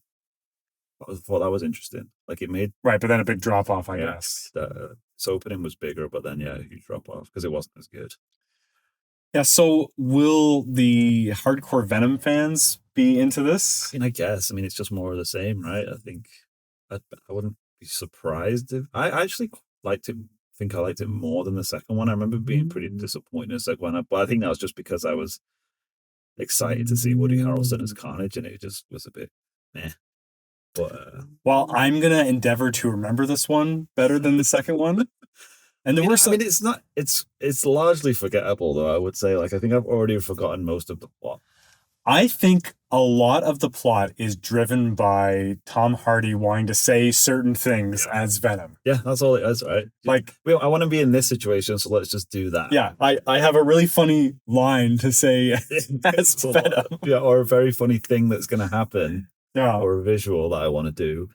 I thought that was interesting. It made right, but then a big drop off, I guess. Its opening was bigger, but then a huge drop off because it wasn't as good. Yeah. So will the hardcore Venom fans be into this? I guess. It's just more of the same, right? I think I wouldn't be surprised if I actually liked it. I think I liked it more than the second one. I remember being pretty disappointed in the second one, but I think that was just because I was excited to see Woody Harrelson as Carnage, and it just was a bit meh. But well, I'm gonna endeavor to remember this one better than the second one. And it's not. It's largely forgettable, though. I would say, I think I've already forgotten most of the plot. I think a lot of the plot is driven by Tom Hardy wanting to say certain things as Venom. Yeah, that's all it is, right? Like, I want to be in this situation, so let's just do that. yeah, I have a really funny line to say as Venom. Yeah, or a very funny thing that's going to happen. Yeah. Or a visual that I want to do.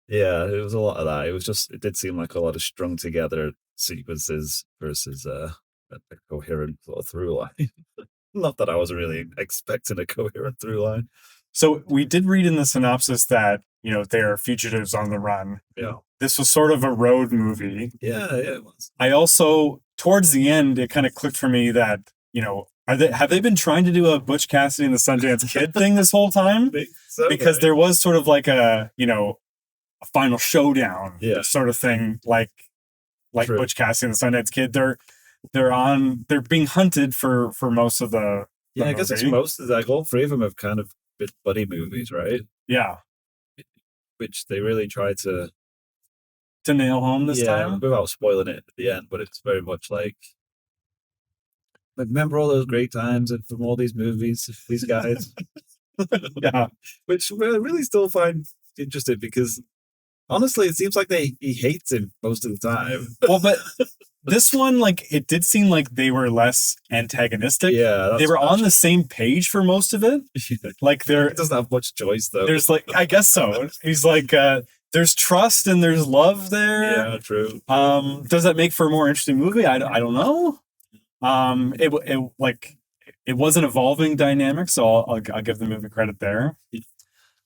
Yeah, it was a lot of that. It did seem like a lot of strung together sequences versus a coherent sort of through line. Not that I was really expecting a coherent through line. So we did read in the synopsis that, they're fugitives on the run. Yeah. This was sort of a road movie. Yeah, it was. I also, towards the end, it kind of clicked for me that, have they been trying to do a Butch Cassidy and the Sundance Kid thing this whole time? So, because there was sort of like a final showdown sort of thing, like True. Butch Cassidy and the Sundance Kid. They're being hunted for most of the I guess it's most of like all three of them have kind of been buddy movies, right? Yeah. Which they really try to nail home this time. Without spoiling it at the end, but it's very much like remember all those great times from all these movies, these guys. Yeah. Which I really still find interesting because honestly, it seems like he hates him most of the time. Well, but this one, like, it did seem like they were less antagonistic. Yeah. They were on the same page for most of it. Like, he doesn't have much choice, though. There's like, I guess so. He's like, there's trust and there's love there. Yeah, true. Does that make for a more interesting movie? I don't know. It was an evolving dynamic, so I'll give the movie credit there.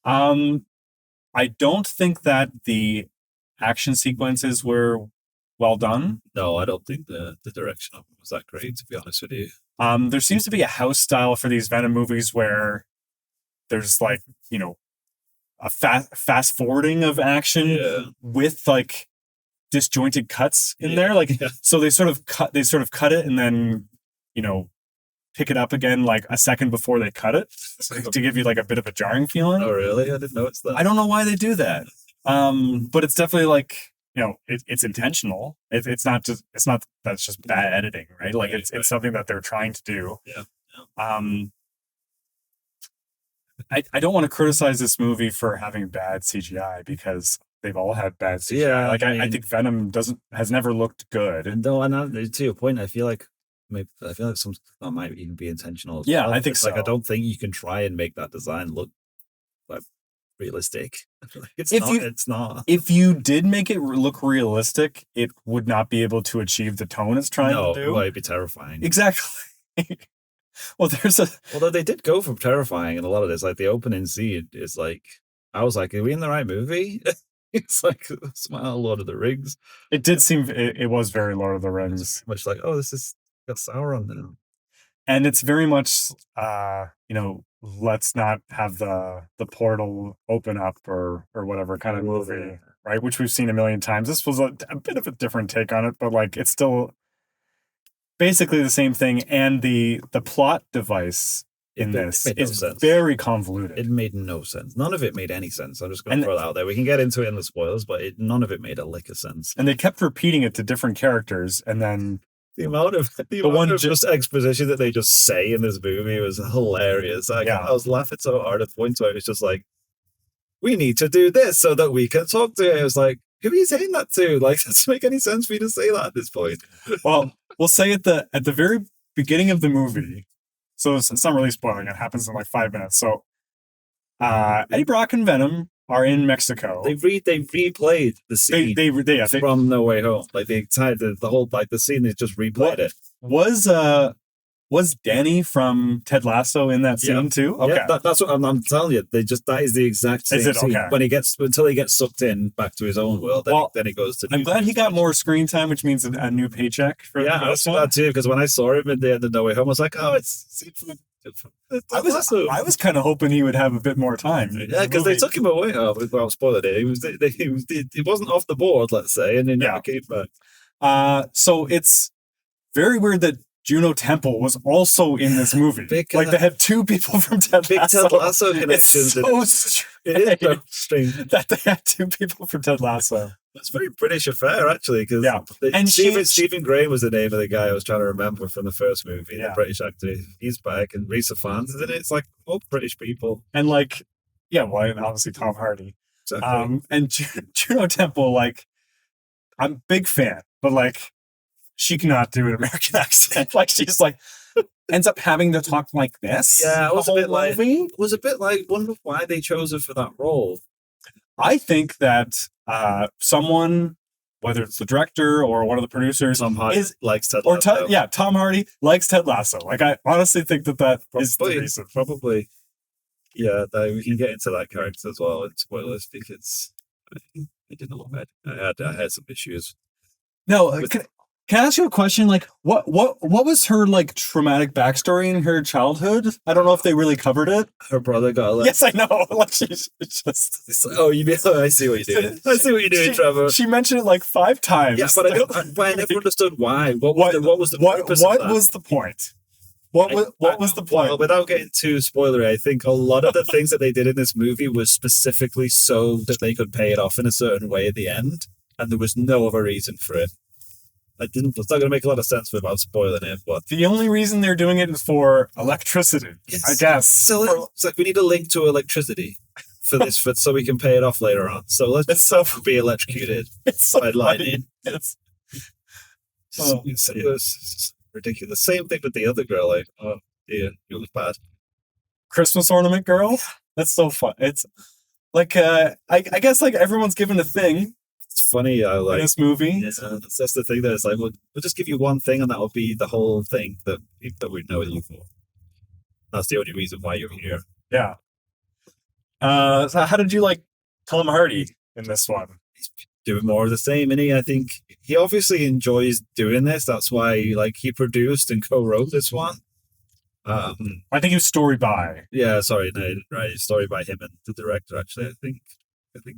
I don't think that the action sequences were well done. No, I don't think the direction of it was that great, to be honest with you. There seems to be a house style for these Venom movies where there's like, a fast forwarding of action with like disjointed cuts in there. Like, so they sort of cut it and then, pick it up again like a second before they cut it to give you like a bit of a jarring feeling. Oh, really? I didn't notice that. I don't know why they do that. But it's definitely like, it's intentional. It's not that's just bad editing, right? Like it's something that they're trying to do. Yeah. I don't want to criticize this movie for having bad CGI because they've all had bad CGI. Yeah, like I think Venom has never looked good. And to your point, I feel like some that might even be intentional. Yeah, well. I think so. Like I don't think you can try and make that design look like realistic. It's not. If you did make it look realistic, it would not be able to achieve the tone it's trying to do. No, it'd be terrifying. Exactly. Well, although they did go from terrifying in a lot of this, like the opening scene is like, I was like, are we in the right movie? It's like smile Lord of the Rings. It did seem it was very Lord of the Rings. Much like, oh, this is got Sauron now. And it's very much let's not have the portal open up or whatever kind of movie, right? Which we've seen a million times. This was a bit of a different take on it, but like it's still basically the same thing. And the plot device in this is very convoluted. It made no sense. None of it made any sense. I'm just going to throw that out there. We can get into it in the spoilers, but none of it made a lick of sense. And they kept repeating it to different characters, and then the amount of just exposition that they just say in this movie was hilarious. I was laughing so hard at points where it was just like, we need to do this so that we can talk to it. I was like, who are you saying that to? Like, it doesn't make any sense for you to say that at this point. Well, we'll say at the very beginning of the movie, so it's not really spoiling. It happens in like 5 minutes. So Eddie Brock and Venom are in Mexico. They replayed the scene from No Way Home. Like the whole like the scene, they just replayed it. Was Danny from Ted Lasso in that scene too? Okay, that's what I'm telling you. That is the exact same scene. Okay. When until he gets sucked in back to his own world, then he goes to. I'm glad he got more screen time, which means a new paycheck for this one. That too, because when I saw him at the end of No Way Home, I was like, oh, it's I was kind of hoping he would have a bit more time. Yeah, because they took him away. Oh, well, spoiled it. He wasn't off the board, let's say, and then never came back. So it's very weird that Juno Temple was also in this movie. Like they had two people from Ted Lasso. Ted Lasso connections. It's so strange. It is so strange that they had two people from Ted Lasso. It's a very British affair, actually, because Yeah. And Stephen Gray was the name of the guy I was trying to remember from the first movie, Yeah. the British actor. He's back, and Risa Fans is in it. It's like all British people. And like, yeah, well, and obviously Tom Hardy. Exactly. And Juno Temple, like, I'm a big fan, but like, she cannot do an American accent. Like, she's like, ends up having to talk like this. Yeah, it was the a whole bit like, movie. it was a bit like, wonder why they chose her for that role. I think that someone, whether it's the director or one of the producers, Tom Hardy likes Ted or Lasso. Tom Hardy likes Ted Lasso. Like, I honestly think that is the reason. Probably. Yeah, we can get into that character as well in spoilers because I didn't love it. I had some issues. No, can I ask you a question? Like, what was her like traumatic backstory in her childhood? I don't know if they really covered it. Her brother got elected. Yes, I know. Like, she's just. It's like, oh, I see what you're doing. I see what you're doing, Trevor. She mentioned it like 5 times. Yeah, but I never understood why. What was the purpose of that? What was the point? What was the point? Well, without getting too spoilery, I think a lot of the things that they did in this movie was specifically so that they could pay it off in a certain way at the end, and there was no other reason for it. It's not going to make a lot of sense without spoiling it, but the only reason they're doing it is for electricity, I guess. So it's like we need a link to electricity for this, so we can pay it off later on. So let's be electrocuted by lightning. It's ridiculous. Same thing with the other girl. Like, oh dear, it was bad. Christmas ornament girl. That's so fun. It's like I guess like everyone's given a thing. It's funny. I like in this movie. Yeah, that's the thing. That it's like we'll just give you one thing, and that will be the whole thing that we know you for. That's the only reason why you're here. Yeah. So how did you like Tom Hardy in this one? He's doing more of the same, and I think he obviously enjoys doing this. That's why he produced and co-wrote this one. I think he was story by. Yeah, sorry, no, right. Story by him and the director. Actually, I think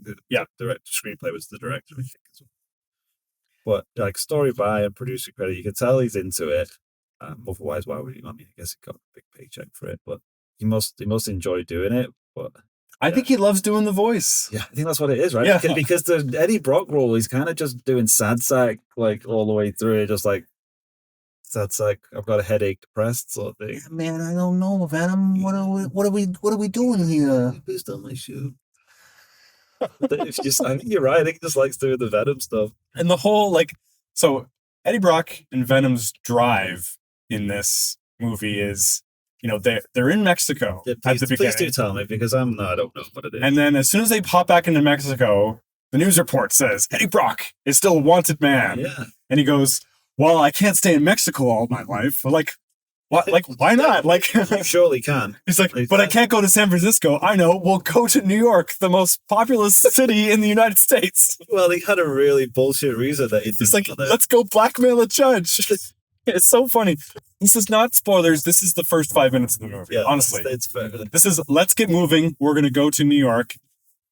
the director screenplay was the director. I think as well. But like story by and producer credit, you can tell he's into it. Otherwise, why would he? I mean, I guess he got a big paycheck for it, but he must enjoy doing it. But I think he loves doing the voice. Yeah, I think that's what it is, right? Yeah. Because the Eddie Brock role, he's kind of just doing sad sack like all the way through, just like sad sack. I've got a headache, depressed sort of thing. Yeah, man, I don't know, Venom. What are we doing here? Please don't my shoe. I think you're right. I think he just likes doing the Venom stuff. And the whole so Eddie Brock and Venom's drive in this movie is, they're in Mexico at the beginning. Please do tell me because I don't know what it is. And then as soon as they pop back into Mexico, the news report says Eddie Brock is still a wanted man. Yeah. And he goes, "Well, I can't stay in Mexico all my life." But why not? You surely can. He's like, "But I can't go to San Francisco." I know. We'll go to New York, the most populous city in the United States. Well, he had a really bullshit reason that He's like, "Let's go blackmail a judge." It's so funny. This is not spoilers. This is the first 5 minutes of the movie. Yeah, honestly, it's fair. This is let's get moving. We're going to go to New York.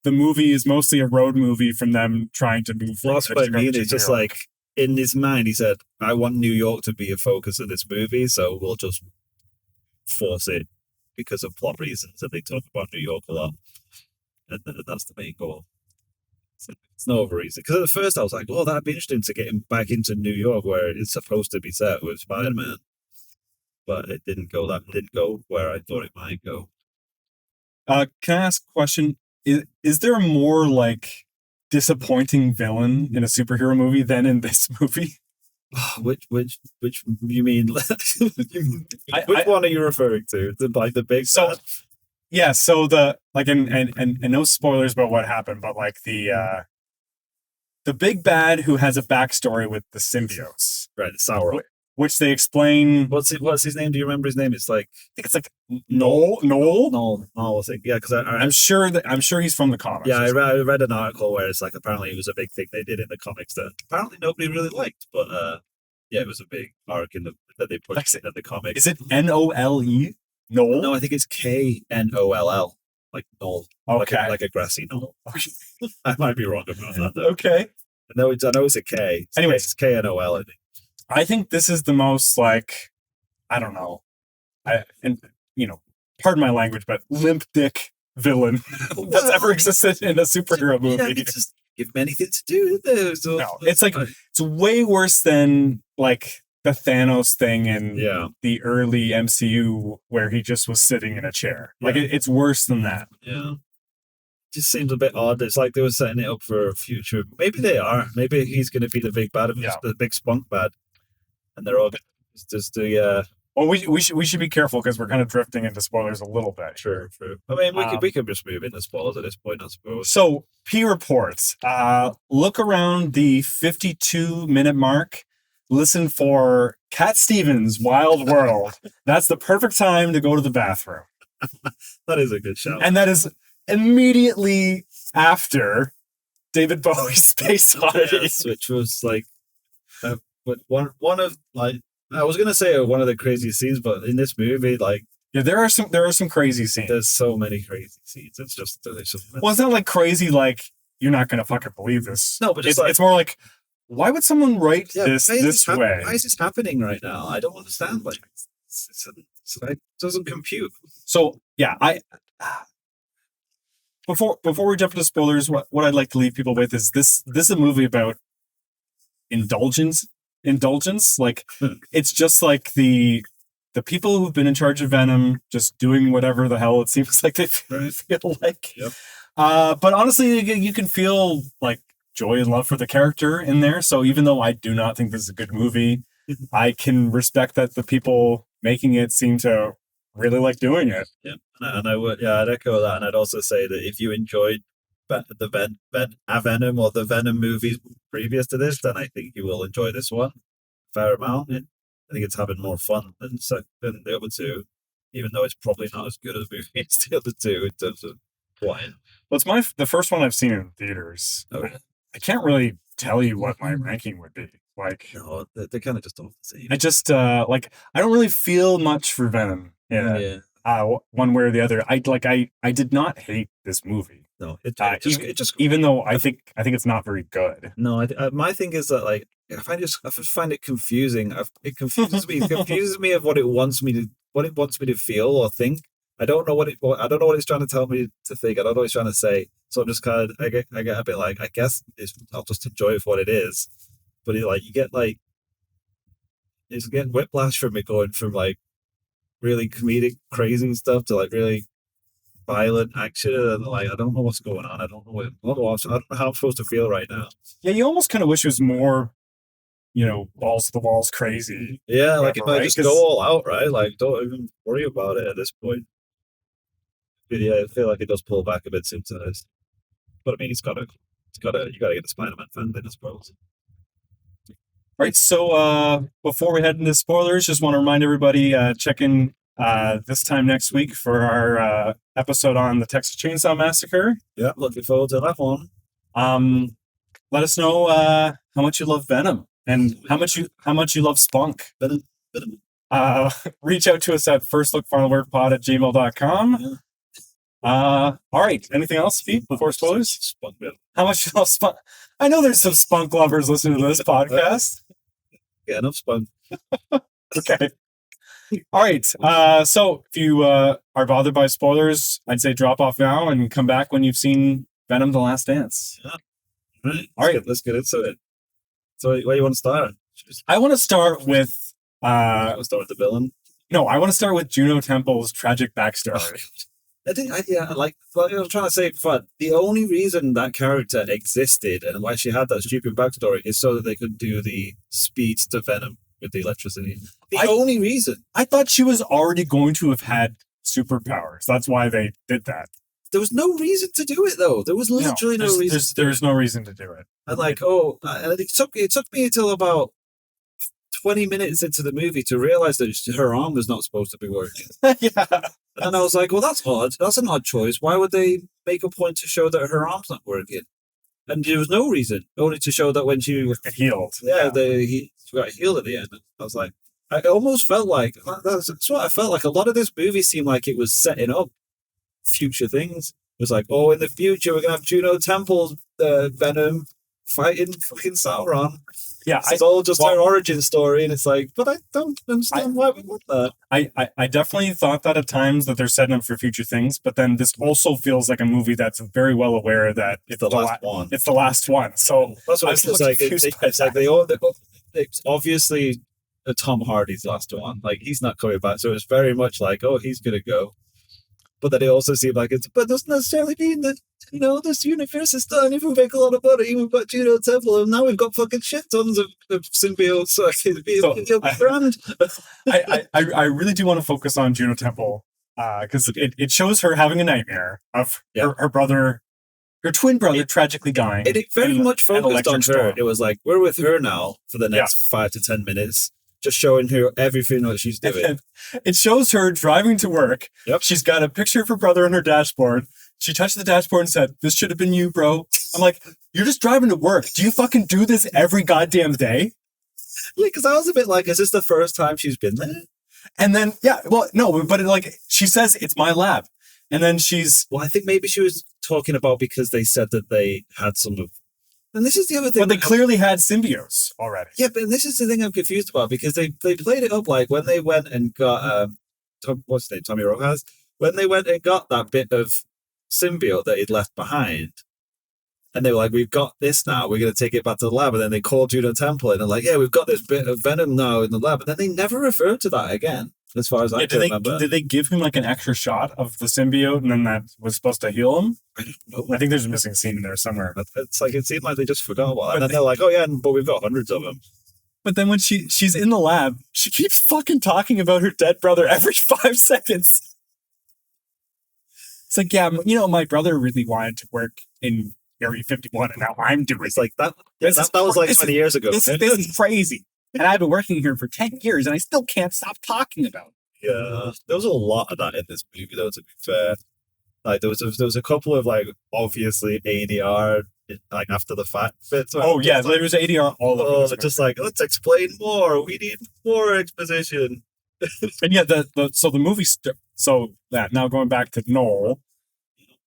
The movie is mostly a road movie from them trying to move. Well, that's what I mean. It's just like in his mind, he said, "I want New York to be a focus of this movie, so we'll just force it because of plot reasons." And they talk about New York a lot, and that's the main goal. So it's no other reason. Because at first I was like, "Oh, that'd be interesting to get him back into New York where it's supposed to be set with Spider-Man," but it didn't go. That didn't go where I thought it might go. Can I ask a question? Is there a more disappointing villain in a superhero movie than in this movie? Which you mean? Which one are you referring to? The big bad? Yeah, so the and no spoilers about what happened, but the big bad who has a backstory with the symbiotes, Right, the Sauron. which they explain. What's his name? Do you remember his name? It's like I think it's Noel. No, I think because I'm sure he's from the comics. Yeah, I read an article where it's like apparently it was a big thing they did in the comics that apparently nobody really liked, but yeah, it was a big arc that they pushed in the comics. Is it Nole? Noel? No, I think it's Knoll, like Knoll. Okay, like a grassy knoll. I might be wrong about that though. Okay. I know it's a K. Anyways, it's Knol. I think. I think this is the most I don't know, pardon my language, but limp dick villain that's ever existed in a superhero movie. Yeah, give him anything to do. So, No, it's like it's way worse than like the Thanos thing in the early MCU where he just was sitting in a chair. Like it's worse than that. Yeah. Just seems a bit odd. It's like they were setting it up for a future. Maybe they are. Maybe he's going to be the big bad, the big spunk bad, and they're all just the. Well, we should be careful because we're kind of drifting into spoilers a little bit. True. I mean, we could just move into spoilers at this point, I suppose. So P reports. Look around the 52-minute mark. Listen for Cat Stevens' Wild World. That's the perfect time to go to the bathroom. That is a good shout. And that is immediately after David Bowie's Space Oddity. Yes, which was like, but one of like, I was gonna say one of the crazy scenes, but in this movie, like, there are some crazy scenes. There's so many crazy scenes. It's just well, it's not like crazy like you're not gonna fucking believe this. No, but it's more like, why would someone write this way? Why is this happening right now? I don't understand. Like, it doesn't compute. So yeah, Before we jump into spoilers, what I'd like to leave people with is this is a movie about indulgence. Like, it's just like the people who've been in charge of Venom just doing whatever the hell it seems like they feel like. Yep. But honestly, you can feel like joy and love for the character in there. So even though I do not think this is a good movie, I can respect that the people making it seem to really like doing it. Yeah, and I'd echo that, and I'd also say that if you enjoyed the Venom or the Venom movies previous to this, then I think you will enjoy this one a fair amount. I think it's having more fun than the other two, even though it's probably not as good as movies as the other two in terms of plot. Well, it's the first one I've seen in theaters. Okay. I can't really tell you what my ranking would be. Like, no, they're kind of just all the same. I just like, I don't really feel much for Venom. Yeah. One way or the other. I did not hate this movie. No, it just even though I think it's not very good. No, my thing is that, like, I find it confusing. It confuses me. It confuses me of what it wants me to feel or think. I don't know what it's trying to tell me to think. I don't know what it's trying to say. So I'm just kind of I get a bit like, I guess I'll just enjoy it for what it is. But you get like, it's getting whiplash from it, going from like really comedic crazy stuff to like really violent action, and like, I don't know what's going on. I don't know how I'm supposed to feel right now. Yeah, you almost kind of wish it was more, balls to the walls crazy. Yeah, like it might just go all out, right? Like, don't even worry about it at this point. But yeah, I feel like it does pull back a bit sometimes. But I mean, you gotta get the Spider-Man fan in, I suppose. Right, so before we head into spoilers, just want to remind everybody, check in this time next week for our episode on the Texas Chainsaw Massacre. Yeah, looking forward to that one. Let us know how much you love Venom and how much you love Spunk. Venom. Reach out to us at firstlookfinalwordpod@gmail.com. Yeah. All right. Anything else, Pete, before spoilers? Spunk, man. How much you love Spunk? I know there's some Spunk lovers listening to this podcast. Yeah, enough Spunk. Okay. All right. So if you are bothered by spoilers, I'd say drop off now and come back when you've seen Venom: The Last Dance. Yeah. All right. Let's get into it. So where you want to start? I want to start with I'll start with the villain. No, I want to start with Juno Temple's tragic backstory. Like I was trying to say before, the only reason that character existed and why she had that stupid backstory is so that they could do the speeds to Venom with the electricity. Only reason. I thought she was already going to have had superpowers. That's why they did that. There was no reason to do it, though. There was literally no reason. There's no reason to do it. And like, and it took me until about 20 minutes into the movie to realize that her arm was not supposed to be working. Yeah. And I was like, well, that's odd. That's an odd choice. Why would they make a point to show that her arm's not working? And there was no reason, only to show that when she was healed. Yeah, she got healed at the end. I was like, I almost felt like, that's what I felt like. A lot of this movie seemed like it was setting up future things. It was like, in the future, we're going to have Juno Temple's Venom fighting fucking Sauron. Yeah, It's all just her origin story, and it's like, but I don't understand why we want that. I definitely thought that at times that they're setting up for future things, but then this also feels like a movie that's very well aware that it's the last one. It's the last one. So That's what I it's was like. confused by It's like it's obviously Tom Hardy's last one. Like, he's not coming back, so it's very much like, oh, he's gonna go. But then it also seemed like but it doesn't necessarily mean that, this universe is done. If we make a lot of money, we've got Juno Temple, and now we've got fucking shit tons of symbiotes. So it'd be grand. I really do want to focus on Juno Temple because it shows her having a nightmare of her brother, her twin brother, tragically dying. It very much focused on her. Storm. It was like, we're with her now for the next 5 to 10 minutes. Just showing her everything that she's doing. It shows her driving to work. Yep. She's got a picture of her brother on her dashboard. She touched the dashboard and said, "This should have been you, bro." I'm like, you're just driving to work. Do you fucking do this every goddamn day? Yeah, because I was a bit like, is this the first time she's been there? And then, she says, it's my lab. And then Well, I think maybe she was talking about because they said that they had some of... And this is the other thing. But they clearly had symbiotes already. Yeah, but this is the thing I'm confused about, because they played it up like when they went and got what's his name, Tommy Rojas, when they went and got that bit of symbiote that he'd left behind, and they were like, we've got this now, we're going to take it back to the lab, and then they called Juno Temple and they're like, yeah, we've got this bit of Venom now in the lab, and then they never referred to that again, as far as I can remember. Did they give him like an extra shot of the symbiote and then that was supposed to heal him? I don't know. I think there's a missing scene in there somewhere. It's like, it seemed like they just forgot about it. And then they're like, oh yeah, but we've got hundreds of them. But then when she's in the lab, she keeps fucking talking about her dead brother every 5 seconds. It's like, yeah, my brother really wanted to work in Area 51 and now I'm doing it. It's like that was like 20 years ago. This is crazy. And I've been working here for 10 years and I still can't stop talking about it. Yeah, there was a lot of that in this movie, though, to be fair. Like, there was a couple of, like, obviously ADR, like, after the fact bits. Oh, yeah, there was ADR all over this just like, let's explain more. We need more exposition. And yeah, so the movie, now going back to Noel,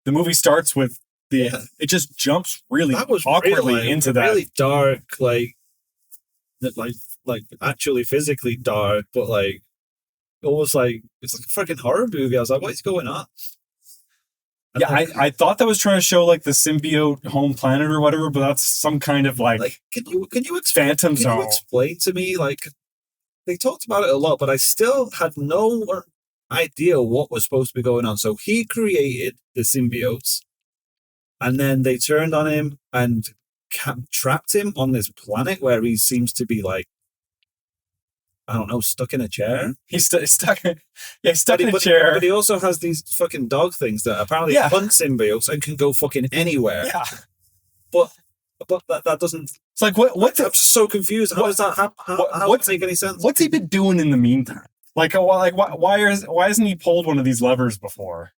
the movie starts with it just jumps really awkwardly into that. Really dark, like actually physically dark, but like, almost like, it's like a freaking horror movie. I was like, what is going on? Yeah, I thought that was trying to show like the symbiote home planet or whatever, but that's some kind of like can you Phantom Zone. Can you explain to me, like, they talked about it a lot, but I still had no idea what was supposed to be going on. So he created the symbiotes, and then they turned on him and trapped him on this planet where he seems to be like, I don't know, stuck in a chair. He's stuck in a chair. But he also has these fucking dog things that apparently hunt symbiotes and can go fucking anywhere. Yeah. But that doesn't... It's like, what's I'm just so confused. How does that happen? How does it make any sense? What's he been doing in the meantime? Like why hasn't he pulled one of these levers before?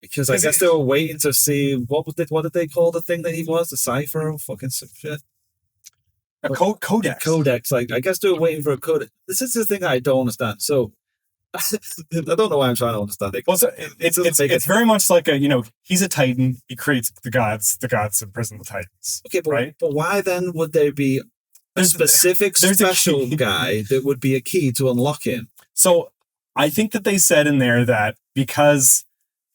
Because I guess they were waiting to see, what did they call the thing that he was? The cipher or fucking some shit? A codex. Codex. Like, I guess they were waiting for a codex. This is the thing I don't understand. So, I don't know why I'm trying to understand it. Well, so it's very much like he's a Titan. He creates the gods. The gods imprison the Titans. Okay, but, right? But why then would there be a specific special guy that would be a key to unlock him? So, I think that they said in there that because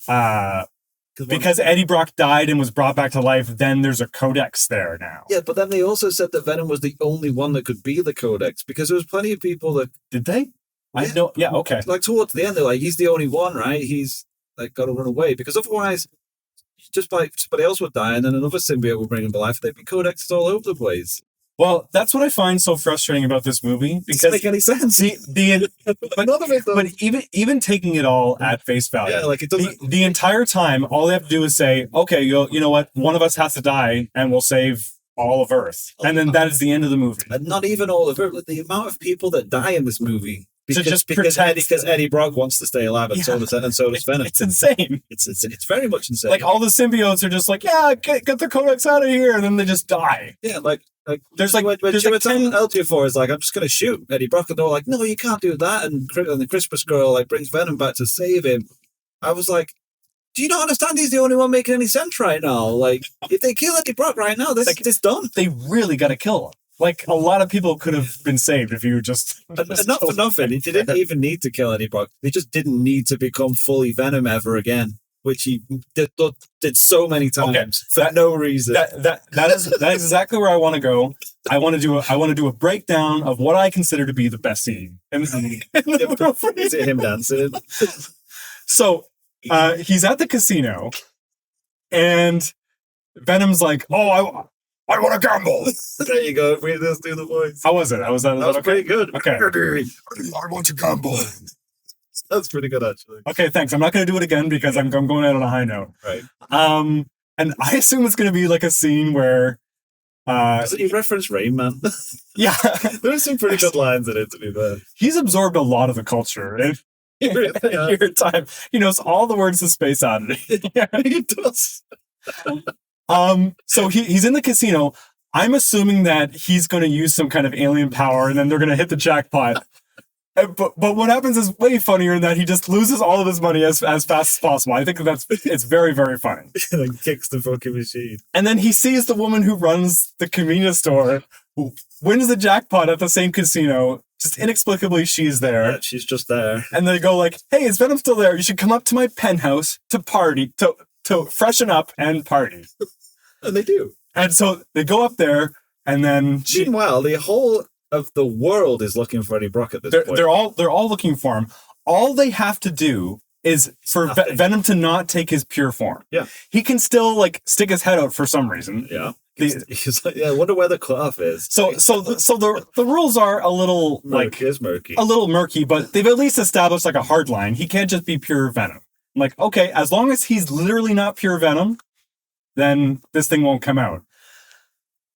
Eddie Brock died and was brought back to life, then there's a codex there now. Yeah, but then they also said that Venom was the only one that could be the codex, because there was plenty of people that... Did they? I know. Yeah, okay. Like, towards the end, they're like, he's the only one, right? He's, like, got to run away, because otherwise, just like somebody else would die, and then another symbiote would bring him to life, and there'd be codexes all over the place. Well, that's what I find so frustrating about this movie, because doesn't make any sense. But even taking it all at face value, like, it doesn't. The entire time, all they have to do is say, "Okay, you know what? One of us has to die, and we'll save all of Earth," and then that is the end of the movie. And not even all of Earth. The amount of people that die in this movie. Because Eddie Brock wants to stay alive, and so does Venom. It's insane. It's very much insane. Like, all the symbiotes are just like, yeah, get the codex out of here, and then they just die. Yeah, like there's like when LT4 is like, I'm just gonna shoot Eddie Brock, and they're like, no, you can't do that. And the Christmas girl like brings Venom back to save him. I was like, do you not understand? He's the only one making any sense right now. Like, if they kill Eddie Brock right now, this is done. They really got to kill him. Like, a lot of people could have been saved if you just And not for nothing. He didn't even need to kill Eddie Brock. He just didn't need to become fully Venom ever again, which he did so many times for no reason. That is exactly where I want to go. I want to do a breakdown of what I consider to be the best scene. Is it him dancing? So he's at the casino, and Venom's like, "Oh, I want to gamble." There you go. We just do the voice. How was it? That was pretty good. Okay. I want to gamble. That's pretty good, actually. Okay, thanks. I'm not going to do it again because I'm going out on a high note. Right. And I assume it's going to be like a scene where. Doesn't he reference Rain Man? Yeah. There's some pretty good lines in it, to be fair. He's absorbed a lot of the culture in your time. He knows all the words to Space Oddity. He does. So he's in the casino. I'm assuming that he's going to use some kind of alien power, and then they're going to hit the jackpot. But what happens is way funnier in that he just loses all of his money as fast as possible. I think it's very, very funny. Like kicks the fucking machine. And then he sees the woman who runs the convenience store, who wins the jackpot at the same casino. Just inexplicably, she's there. Yeah, she's just there. And they go like, "Hey, is Venom still there? You should come up to my penthouse to party, to freshen up and party." And they do. And so they go up there, and then meanwhile, the whole of the world is looking for Eddie Brock at this point. They're all looking for him. All they have to do is for Venom to not take his pure form. Yeah. He can still like stick his head out for some reason. Yeah. He's like, I wonder where the cutoff is. So the rules are a little murky. A little murky, but they've at least established like a hard line. He can't just be pure Venom. I'm like, okay, as long as he's literally not pure Venom, then this thing won't come out.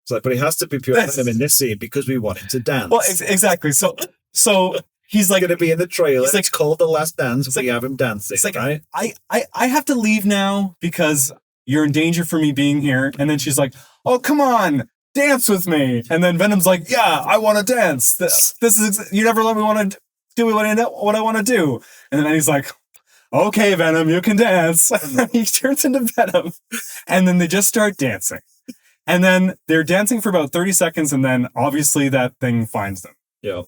It's like, but he has to be pure Venom in this scene because we want him to dance. Well, exactly. So he's like going to be in the trailer. He's like, it's called The Last Dance. We have him dancing. It's like, right? I have to leave now because you're in danger for me being here. And then she's like, "Oh, come on, dance with me." And then Venom's like, "Yeah, I want to dance. This is you never let me want to do what I want to do." And then he's like, "Okay, Venom, you can dance." And then he turns into Venom, and then they just start dancing. And then they're dancing for about 30 seconds, and then obviously that thing finds them. Yeah.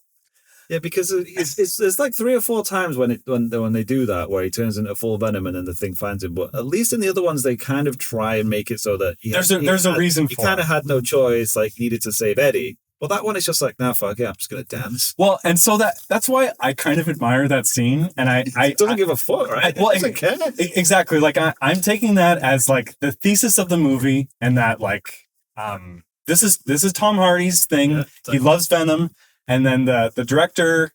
Yeah, because it's like 3 or 4 times when they do that, where he turns into full Venom and then the thing finds him. But at least in the other ones, they kind of try and make it so that there's a reason for it. He kind of had no choice, like needed to save Eddie. Well, that one is just like, nah, fuck it, I'm just gonna dance. Well, and so that's why I kind of admire that scene, and I doesn't give a fuck, right? Well, doesn't care. Exactly. Like I'm taking that as like the thesis of the movie, and that like this is Tom Hardy's thing. Yeah, he loves Venom, and then the director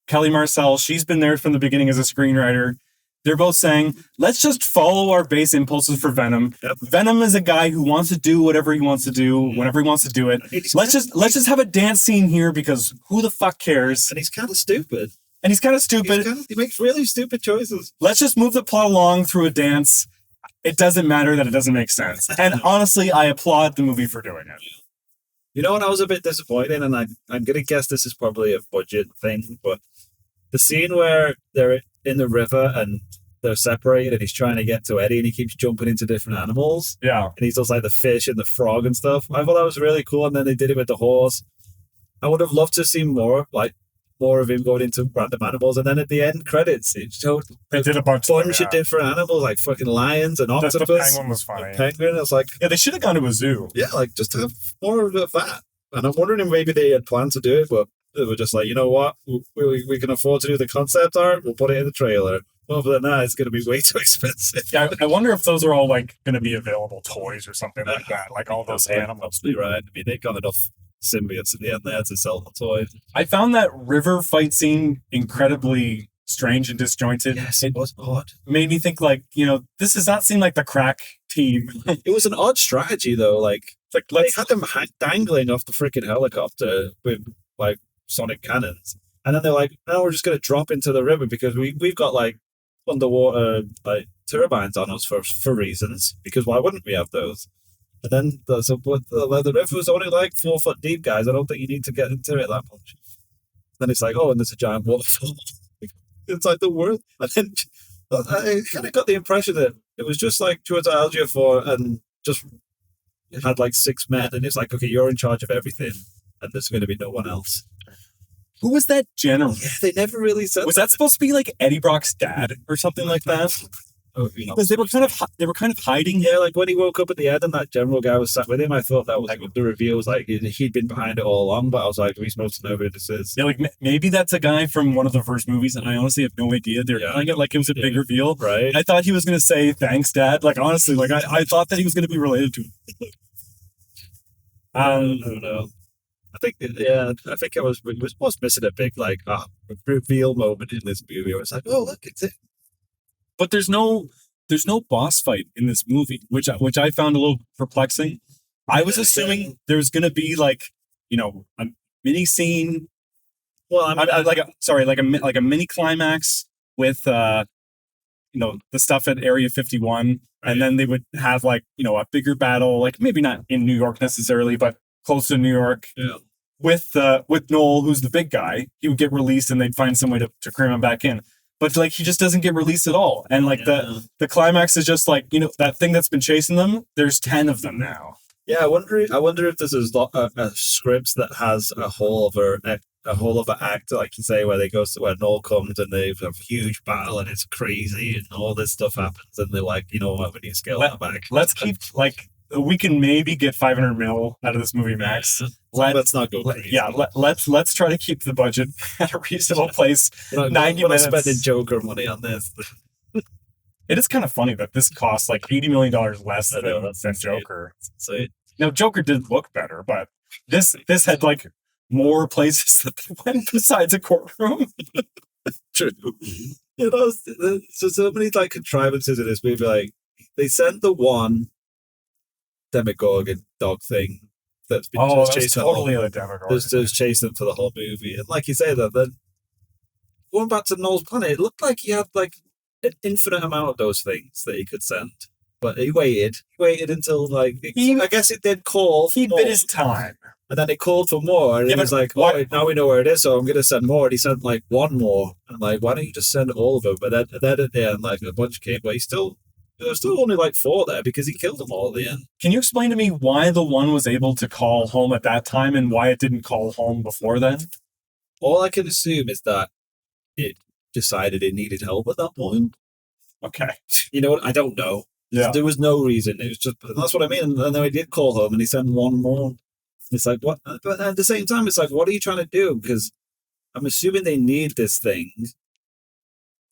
Kelly Marcel, she's been there from the beginning as a screenwriter. They're both saying, let's just follow our base impulses for Venom. Yep. Venom is a guy who wants to do whatever he wants to do, whenever he wants to do it. Let's just have a dance scene here because who the fuck cares? And he's kind of stupid. He makes really stupid choices. Let's just move the plot along through a dance. It doesn't matter that it doesn't make sense. And honestly, I applaud the movie for doing it. You know what I was a bit disappointed in, and I'm going to guess this is probably a budget thing, but the scene where they're in the river and they're separated and he's trying to get to Eddie and he keeps jumping into different animals. Yeah. And he does like the fish and the frog and stuff. I thought that was really cool. And then they did it with the horse. I would have loved to see more of him going into random animals. And then at the end credits, it showed they did a bunch of different animals, like fucking lions and octopus. The penguin was funny. Penguin, I was like, yeah, they should have gone to a zoo. Yeah, like just to have more of that. And I'm wondering if maybe they had planned to do it, but they were just like, you know what? We can afford to do the concept art. We'll put it in the trailer. Other than that, it's going to be way too expensive. Yeah, I wonder if those are all like going to be available toys or something like that. Like all those animals. Absolutely right. I mean, they got enough symbiotes in the end there to sell the toys. I found that river fight scene incredibly strange and disjointed. Yes, it was odd. Made me think like, this does not seem like the crack team. It was an odd strategy though. Like they had them dangling off the freaking helicopter with like sonic cannons, and then they're like, "No, we're just going to drop into the river because we've got like underwater like turbines on us for reasons. Because why wouldn't we have those?" And then the river was only like 4 foot deep, guys. I don't think you need to get into it that much. Then it's like, oh, and there's a giant waterfall. It's like the worst. And then But I kind of got the impression that it was just like Chiwetel Ejiofor and just had like 6 men, and it's like, okay, you're in charge of everything, and there's going to be no one else. Who was that general? Yeah, they never really said. Was that supposed to be like Eddie Brock's dad or something like that? Oh, Because they were kind of hiding him. Yeah, like when he woke up at the end and that general guy was sat with him, I thought that was like the reveal was like he'd been behind it all along, but I was like, are we supposed to know who this is? Yeah, like maybe that's a guy from one of the first movies, and I honestly have no idea. They're telling it like it was a big reveal. Right. I thought he was going to say, thanks, Dad. Like, honestly, like I thought that he was going to be related to him. I don't know. I think I was missing a big like reveal moment in this movie. I was like, oh look, it's it. But there's no boss fight in this movie, which I found a little perplexing. I was assuming there's going to be like, a mini scene. Well, like a mini climax with the stuff at Area 51, and then they would have like a bigger battle, like maybe not in New York necessarily, but close to New York. Yeah. With Noel, who's the big guy, he would get released, and they'd find some way to cram him back in. But like he just doesn't get released at all, and like the climax is just like that thing that's been chasing them. There's 10 of them now. Yeah, I wonder if this is a script that has a whole other act, like you say, where they go to where Noel comes and they have a huge battle and it's crazy and all this stuff happens and they're like, what, we need to scale that back. Let's keep like we can maybe get $500 million out of this movie max. Let's not go crazy. Yeah, let's try to keep the budget at a reasonable place. 90 minutes. Spending Joker money on this. It is kind of funny that this costs like $80 million less than Joker. Now, Joker did look better, but this had like more places that they went besides a courtroom. True. So many like contrivances in this movie. Like they sent the one Demogorgon dog thing that's been chasing totally a Demogorgon. Just chasing them for the whole movie, and like you say, that then going back to Noel's planet, it looked like he had like an infinite amount of those things that he could send. But he waited until like I guess it did call. He bit his time, and then it called for more. And he was like, "Oh, now we know where it is, so I'm going to send more." And he sent like one more. And I'm like, "Why don't you just send all of them?" But then at the end, like a bunch came, but there's still only like 4 there because he killed them all at the end. Can you explain to me why the one was able to call home at that time and why it didn't call home before then? All I can assume is that it decided it needed help at that point. Okay. You know what? I don't know. Yeah. There was no reason. It was just, that's what I mean. And then he did call home and he sent one more. It's like, what? But at the same time, it's like, what are you trying to do? Because I'm assuming they need this thing,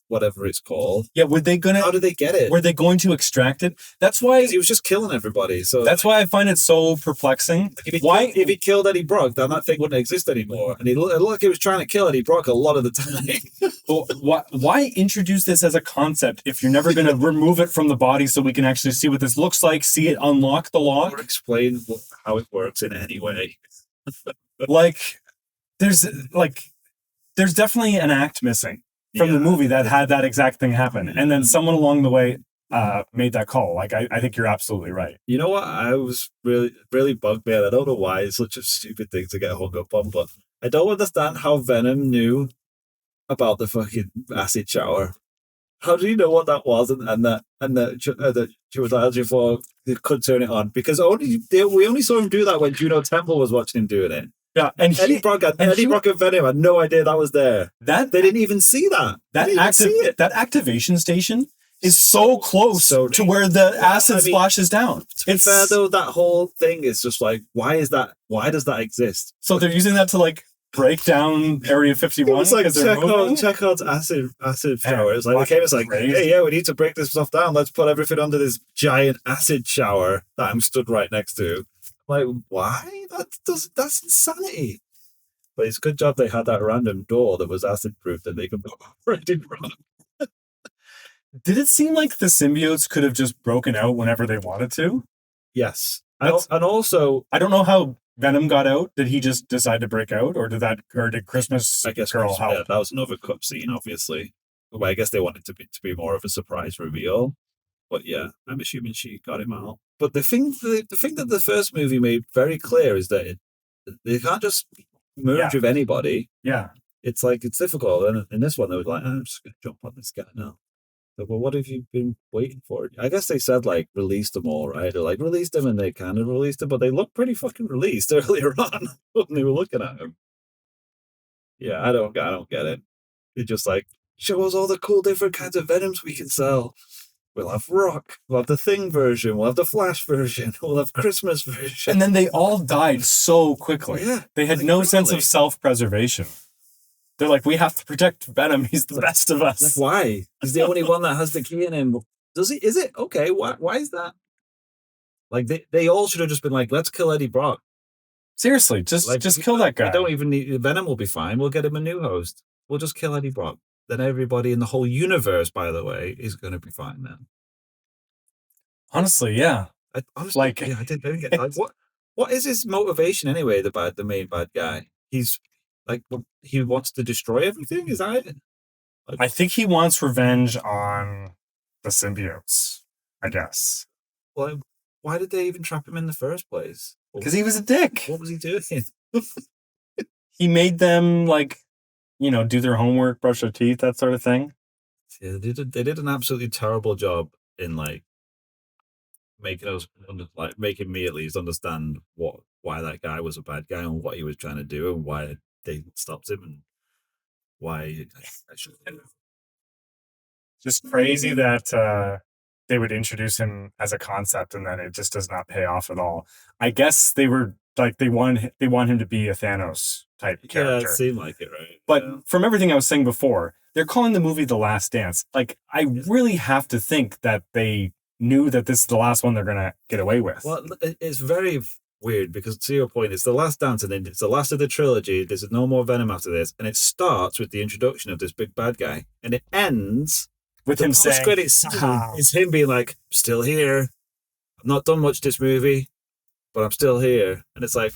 whatever it's called. Yeah, how did they get it? Were they going to extract it? That's why he was just killing everybody. So that's why I find it so perplexing. If he killed Eddie Brock, then that thing wouldn't exist anymore. And it looked like he was trying to kill Eddie Brock a lot of the time. Well, why introduce this as a concept if you're never going to remove it from the body so we can actually see what this looks like, see it unlock the lock, or explain how it works in any way? There's definitely an act missing from the movie that had that exact thing happen. And then someone along the way made that call. Like, I think you're absolutely right. You know what? I was really bugged me, and I don't know why it's such a stupid thing to get hung up on, but I don't understand how Venom knew about the fucking acid shower. How do you know what that was and that Chiwetel Ejiofor could turn it on? Because we only saw him do that when Juno Temple was watching him doing it. Yeah, and Eddie Brock and Venom had no idea that was there. They didn't even see that. That activation station is so close to where the acid splashes down. It's fair though. That whole thing is just like, why is that? Why does that exist? So they're using that to like break down Area 51. It's like Chekhov's acid shower. It's like it's like, hey, we need to break this stuff down. Let's put everything under this giant acid shower that I'm stood right next to. Like, why? That's insanity. But it's a good job they had that random door that was acid proof that they could already run. Did it seem like the symbiotes could have just broken out whenever they wanted to? Yes. And also, I don't know how Venom got out. Did he just decide to break out, or did Christmas Girl help? Yeah, that was another cup scene, obviously. Well, I guess they wanted to be more of a surprise reveal. But yeah, I'm assuming she got him out. But the thing that the first movie made very clear is that they can't just merge with anybody. Yeah. It's like, it's difficult. And in this one, they were like, I'm just going to jump on this guy now. Well, what have you been waiting for? I guess they said like release them all, right? Or like release them, and they kind of released them, but they look pretty fucking released earlier on when they were looking at them. Yeah, I don't get it. It's just like show us all the cool different kinds of Venoms we can sell. We'll have Rock, we'll have the Thing version, we'll have the Flash version, we'll have Christmas version. And then they all died so quickly. Yeah, They had like, no sense really? of self-preservation. They're like, we have to protect Venom. He's the best of us. Like, why? He's the only one that has the key in him. Does he? Is it? Okay, why is that? Like, they all should have just been like, let's kill Eddie Brock. Seriously, just kill that guy. We don't even need... Venom will be fine. We'll get him a new host. We'll just kill Eddie Brock. Then everybody in the whole universe, by the way, is going to be fine then. Honestly, yeah. Honestly, Like- yeah, I didn't get... Like, what is his motivation anyway, the main bad guy? He's... Like, he wants to destroy everything? Is that it? I think he wants revenge on the symbiotes, I guess. Well, why did they even trap him in the first place? Because he was a dick. What was he doing? He made them, like, do their homework, brush their teeth, that sort of thing. Yeah, they did an absolutely terrible job in, like, making me at least understand why that guy was a bad guy and what he was trying to do and why they stopped him and why I should... Just crazy that they would introduce him as a concept and then it just does not pay off at all. I guess they were like they want him to be a Thanos type character. Yeah, it seemed like it, right? But yeah. from everything I was saying before, they're calling the movie The Last Dance. Like, I really have to think that they knew that this is the last one they're gonna get away with. Well, it's very weird because, to your point, it's the last dance and then it's the last of the trilogy. There's no more Venom after this, and it starts with the introduction of this big bad guy, and it ends with the him saying, post-credits scene is him being like, "Still here. I've not done much this movie, but I'm still here." And it's like,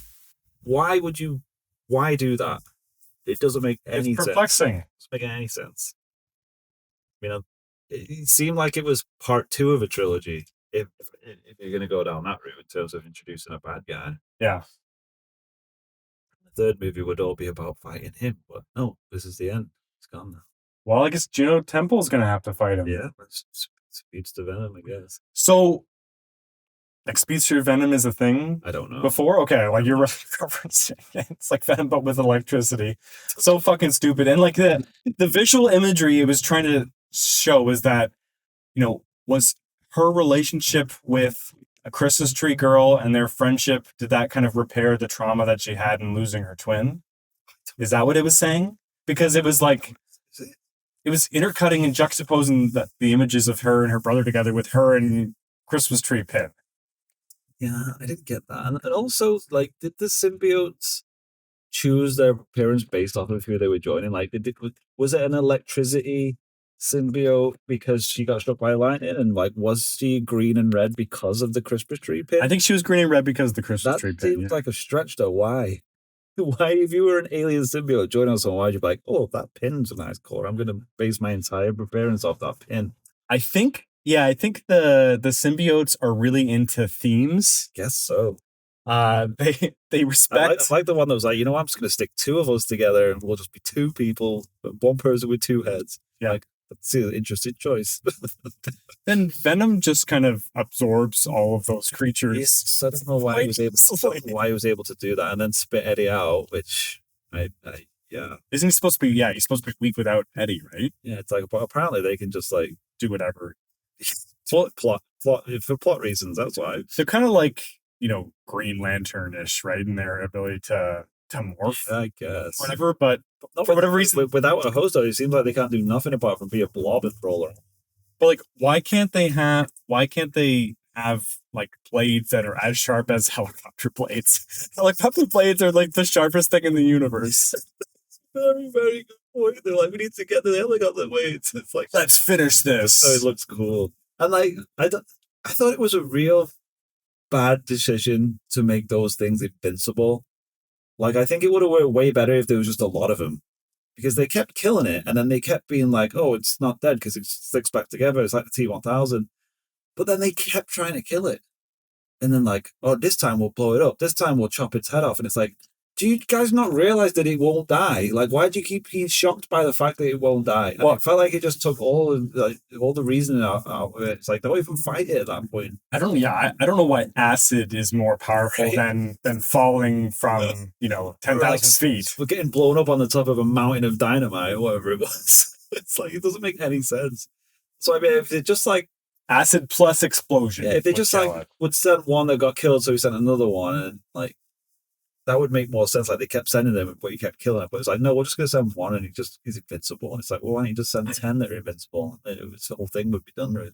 why do that? It doesn't make any it's sense. perplexing. It doesn't make any sense. It seemed like it was part 2 of a trilogy. If you're going to go down that route in terms of introducing a bad guy, Yeah. the third movie would all be about fighting him. But no, this is the end. It's gone now. Well, I guess Juno Temple's gonna have to fight him. Yeah, speeds to Venom, I guess. So, like, Speedster Venom is a thing I don't know. before? Okay, like you're referencing it. It's like Venom, but with electricity. So fucking stupid. And like the visual imagery it was trying to show was that, was her relationship with a Christmas tree girl and their friendship, did that kind of repair the trauma that she had in losing her twin? Is that what it was saying? Because it was like, it was intercutting and juxtaposing the images of her and her brother together with her and Christmas tree pin. Yeah, I didn't get that. And also, like, did the symbiotes choose their appearance based off of who they were joining? Like, was it an electricity symbiote because she got struck by lightning? And, like, was she green and red because of the Christmas tree pin? I think she was green and red because of the Christmas That tree pin. seems like a stretch, though. Why? Why, if you were an alien symbiote joining someone, why'd you be like, oh, that pin's a nice color. I'm going to base my entire appearance off that pin. I think the symbiotes are really into themes. Guess so. They respect. I like the one that was like, I'm just going to stick 2 of us together and we'll just be 2 people, but 1 person with 2 heads. Yeah. Like, that's an interesting choice. Then Venom just kind of absorbs all of those creatures. Yes, I don't know why he was able to do that and then spit Eddie out, which yeah. Isn't he supposed to be? Yeah, he's supposed to be weak without Eddie, right? Yeah, it's like, but apparently they can just like Do whatever. plot for plot reasons. That's why. They're kind of like Green Lantern-ish, right? In their ability to morph, I guess. whatever. But Not for whatever reason, without a host, though, it seems like they can't do nothing apart from be a blob and roller. but like, why can't they have like blades that are as sharp as helicopter blades? Helicopter blades are like the sharpest thing in the universe. Very, very good point. They're like, we need to get the helicopter blades. It's like, Let's finish this. so it looks cool. And like, I thought it was a real bad decision to make those things invincible. Like, I think it would have worked way better if there was just a lot of them, because they kept killing it, and then they kept being like, "Oh, it's not dead because it sticks back together. It's like the T-1000." But then they kept trying to kill it, and then like, "Oh, this time we'll blow it up. This time we'll chop its head off." And it's like, do you guys not realize that it won't die? Like, why do you keep being shocked by the fact that it won't die? And Well- it felt like it just took all the reasoning out of it. It's like, don't even fight it at that point. I don't know why acid is more powerful Right. than falling from 10,000 feet. We're getting blown up on the top of a mountain of dynamite or whatever it was. It's like, it doesn't make any sense. So, I mean, if it just like, Acid plus explosion. if they would just kill like it. would send one that got killed, so he sent another one, and like, that would make more sense. Like, they kept sending them, but he kept killing them. But it's like, no, we're just going to send one, and he's invincible. And it's like, well, why don't you just send 10 that are invincible? And this whole thing would be done, right?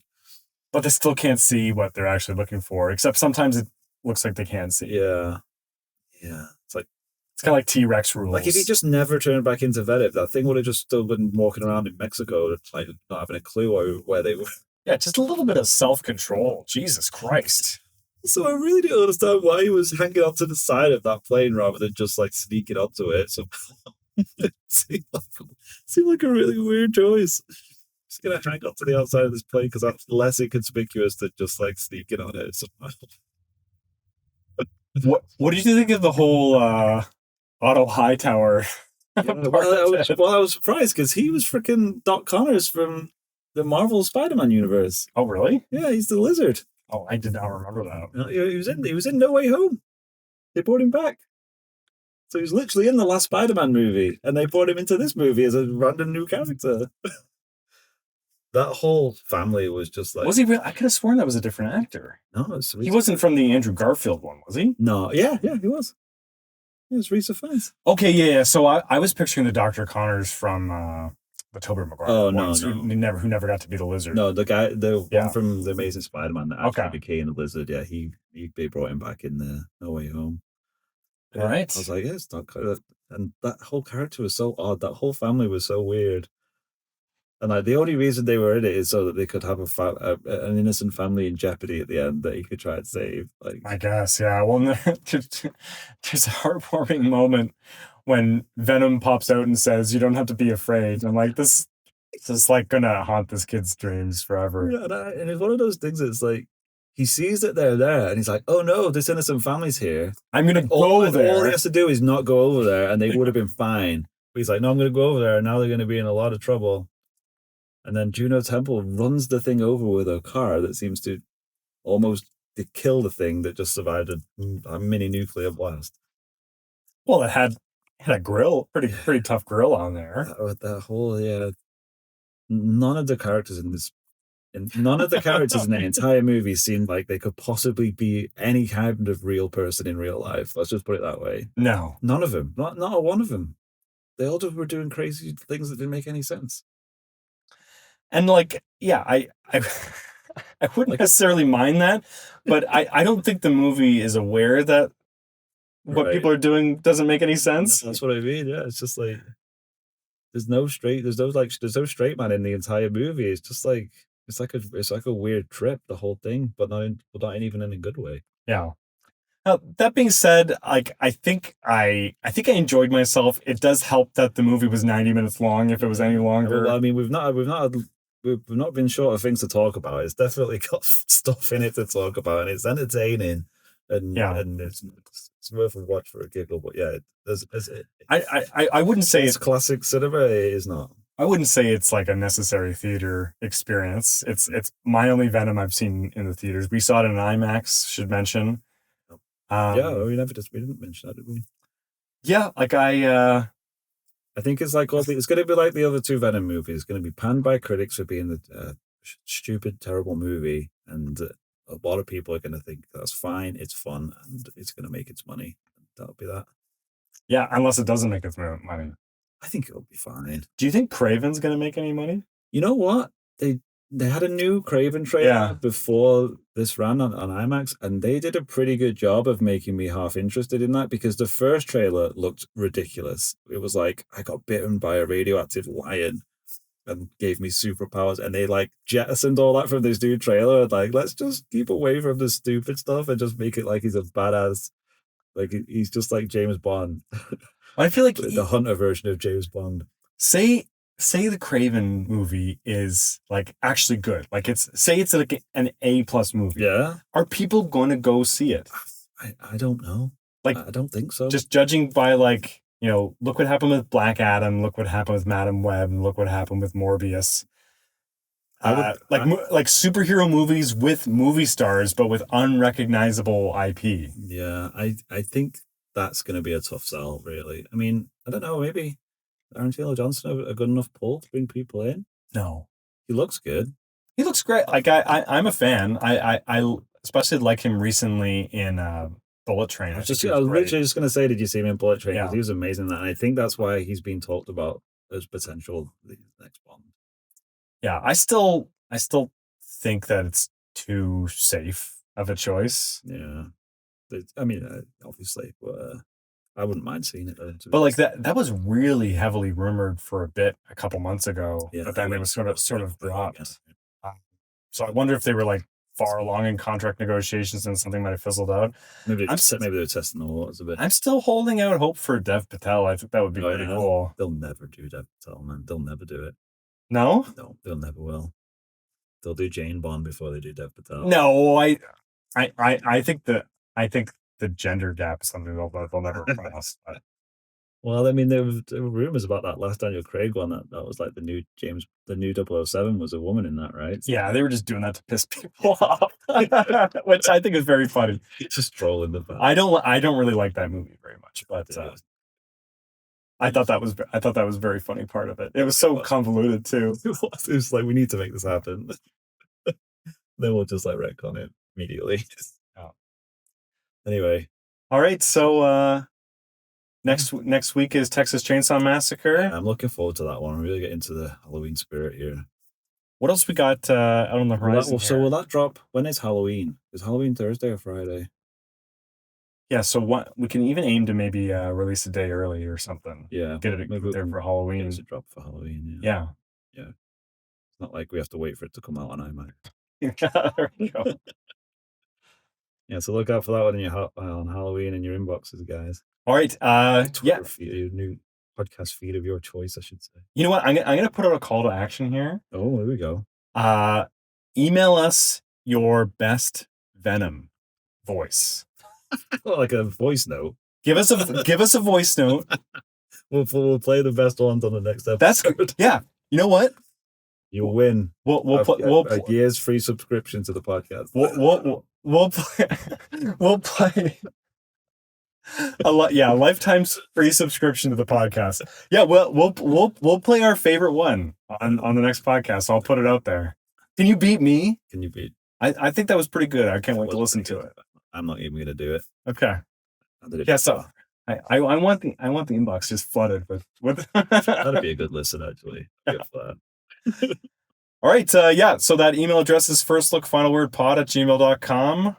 But they still can't see what they're actually looking for. Except sometimes it looks like they can see. Yeah. It's like, It's kind of like T-Rex rules. if he just never turned back into Venom, that thing would have just still been walking around in Mexico, like not having a clue where they were. Yeah, just a little bit of self-control. Jesus Christ. So I really don't understand why he was hanging onto the side of that plane rather than just like sneaking onto it. So it seemed like a really weird choice. Just gonna hang onto the outside of this plane because that's less inconspicuous than just like sneaking on it somehow. What did you think of the whole Otto Hightower? Well, I was surprised because he was freaking Doc Connors from the Marvel Spider-Man universe. Oh, really? Yeah, he's the Lizard. Oh, I did not remember that. He was in No Way Home. They brought him back. So he was literally in the last Spider-Man movie, and they brought him into this movie as a random new character. That whole family was just like... Was he real? I could have sworn that was a different actor. No, He wasn't from the Andrew Garfield one, was he? No, yeah, he was. It was Rhys Ifans. Okay, yeah. So I was picturing the Dr. Connors from the Tobey Maguire ones, no. who never got to be the Lizard. No, the one from the Amazing Spider-Man that actually became the Lizard. Yeah, they brought him back in the No Way Home. All right. I was like, yeah, it's not good. And that whole character was so odd. That whole family was so weird. And like the only reason they were in it is so that they could have an innocent family in jeopardy at the end that he could try and save. Like, I guess, yeah. Well, there's a heartwarming moment when Venom pops out and says, "You don't have to be afraid." I'm like, this is like gonna haunt this kid's dreams forever. yeah, and it's one of those things that's like he sees that they're there and he's like, "Oh no, this innocent family's here. I'm gonna go All he there. has to do is not go over there, and they would have been fine." But he's like, "No, I'm going to go over there, and now they're going to be in a lot of trouble." And then Juno Temple runs the thing over with a car that seems to almost kill the thing that just survived a mini nuclear blast. Well, it had a grill, pretty tough grill on there. That whole none of the characters in the entire movie seemed like they could possibly be any kind of real person in real life. Let's just put it that way. No, None of them. Not a one of them. They all just were doing crazy things that didn't make any sense. and like, yeah, I wouldn't necessarily mind that, but I don't think the movie is aware that what Right. people are doing doesn't make any sense. That's what I mean. Yeah, it's just like there's no straight straight man in the entire movie. It's just like it's like a weird trip, the whole thing, but not even in a good way. Yeah. Now, that being said, like I think I enjoyed myself. It does help that the movie was 90 minutes long. If it was any longer, Well, I mean, we've not been short of things to talk about. It's definitely got stuff in it to talk about, and it's entertaining, and it's worth a watch for a giggle. But yeah, I wouldn't say it's classic cinema. It is not. I wouldn't say it's like a necessary theater experience. It's my only Venom I've seen in the theaters. We saw it in IMAX. Should mention. Yeah, we didn't mention that, did we? Yeah, like I think it's like it's going to be like the other two Venom movies. It's going to be panned by critics for being a stupid, terrible movie, and a lot of people are going to think that's fine, it's fun, and it's going to make its money. That'll be that. Yeah, unless it doesn't make its money. I think it'll be fine. Do you think Craven's going to make any money? You know what? They had a new Craven trailer before this ran on IMAX, and they did a pretty good job of making me half interested in that because the first trailer looked ridiculous. It was like I got bitten by a radioactive lion and gave me superpowers, and they like jettisoned all that from this new trailer. Like, let's just keep away from the stupid stuff and just make it like he's a badass. Like he's just like James Bond. I feel like the Hunter version of James Bond. Say the Craven movie is like actually good. Like it's like an A+ movie. Yeah. Are people going to go see it? I don't know. Like, I don't think so. just judging by like, look what happened with Black Adam, look what happened with Madam Web, and look what happened with Morbius. Like superhero movies with movie stars, but with unrecognizable IP. Yeah, I think that's going to be a tough sell, really. I mean, I don't know, maybe Aaron Taylor Johnson a good enough pull to bring people in? No. He looks good. He looks great. Like I'm a fan. I especially like him recently in Bullet Train. I was literally just going to say, did you see him in Bullet Train? Because he was amazing in that. And I think that's why he's being talked about as potential the next Bond. Yeah, I still think that it's too safe of a choice. Yeah. I mean, obviously, but I wouldn't mind seeing it though. But like that was really heavily rumored for a bit a couple months ago. Yeah, but then it was sort of dropped. So I wonder if they were like far along in contract negotiations and something might have fizzled out. Maybe they're testing the waters a bit. I'm still holding out hope for Dev Patel. I think that would be really cool. They'll never do Dev Patel, man. They'll never do it. No? No, they'll never will. They'll do Jane Bond before they do Dev Patel. No, I think the gender gap is something they'll never cross. Well, I mean, there were rumors about that last Daniel Craig one that was like the new 007 was a woman in that, right? Yeah, they were just doing that to piss people off, which I think is very funny. Just trolling the. I don't really like that movie very much, but I thought that was a very funny part of it. It was so convoluted too. It was like, we need to make this happen. Then we'll just like retcon it immediately. Oh. Anyway, all right. So next week is Texas Chainsaw Massacre. I'm looking forward to that one. I'm really getting into the Halloween spirit here. What else we got out on the horizon? So will that drop? When is Halloween? Is Halloween Thursday or Friday? Yeah, so we can even aim to maybe release a day early or something. Yeah, get it there for Halloween. It's a drop for Halloween. Yeah. It's not like we have to wait for it to come out on iMac. There we go. Yeah, so look out for that one on Halloween in your inboxes, guys. All right. Twitter feed, your new podcast feed of your choice, I should say. You know what? I'm gonna put out a call to action here. Oh, there we go. Email us your best Venom voice. Like a voice note. Give us a voice note. We'll play the best ones on the next episode. That's good. Yeah. You know what? You'll win. We'll play a year's free subscription to the podcast. We'll play a lifetime free subscription to the podcast. Yeah, we'll play our favorite one on the next podcast. So I'll put it out there. Can you beat me? Can you beat? I think that was pretty good. I can't wait to listen to it. I'm not even gonna do it. Okay. Yeah, so I want the inbox just flooded with That'd be a good listen, actually. Good for that. All right. So that email address is firstlookfinalwordpod@gmail.com.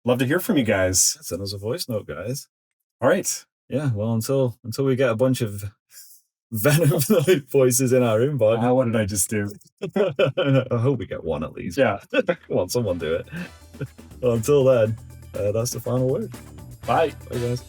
Love to hear from you guys. Send us a voice note, guys. All right. Yeah, well, until we get a bunch of Venom voices in our inbox. What did I just do? I hope we get one at least. Yeah. Come on, someone do it. Well, until then, that's the final word. Bye. Bye, guys.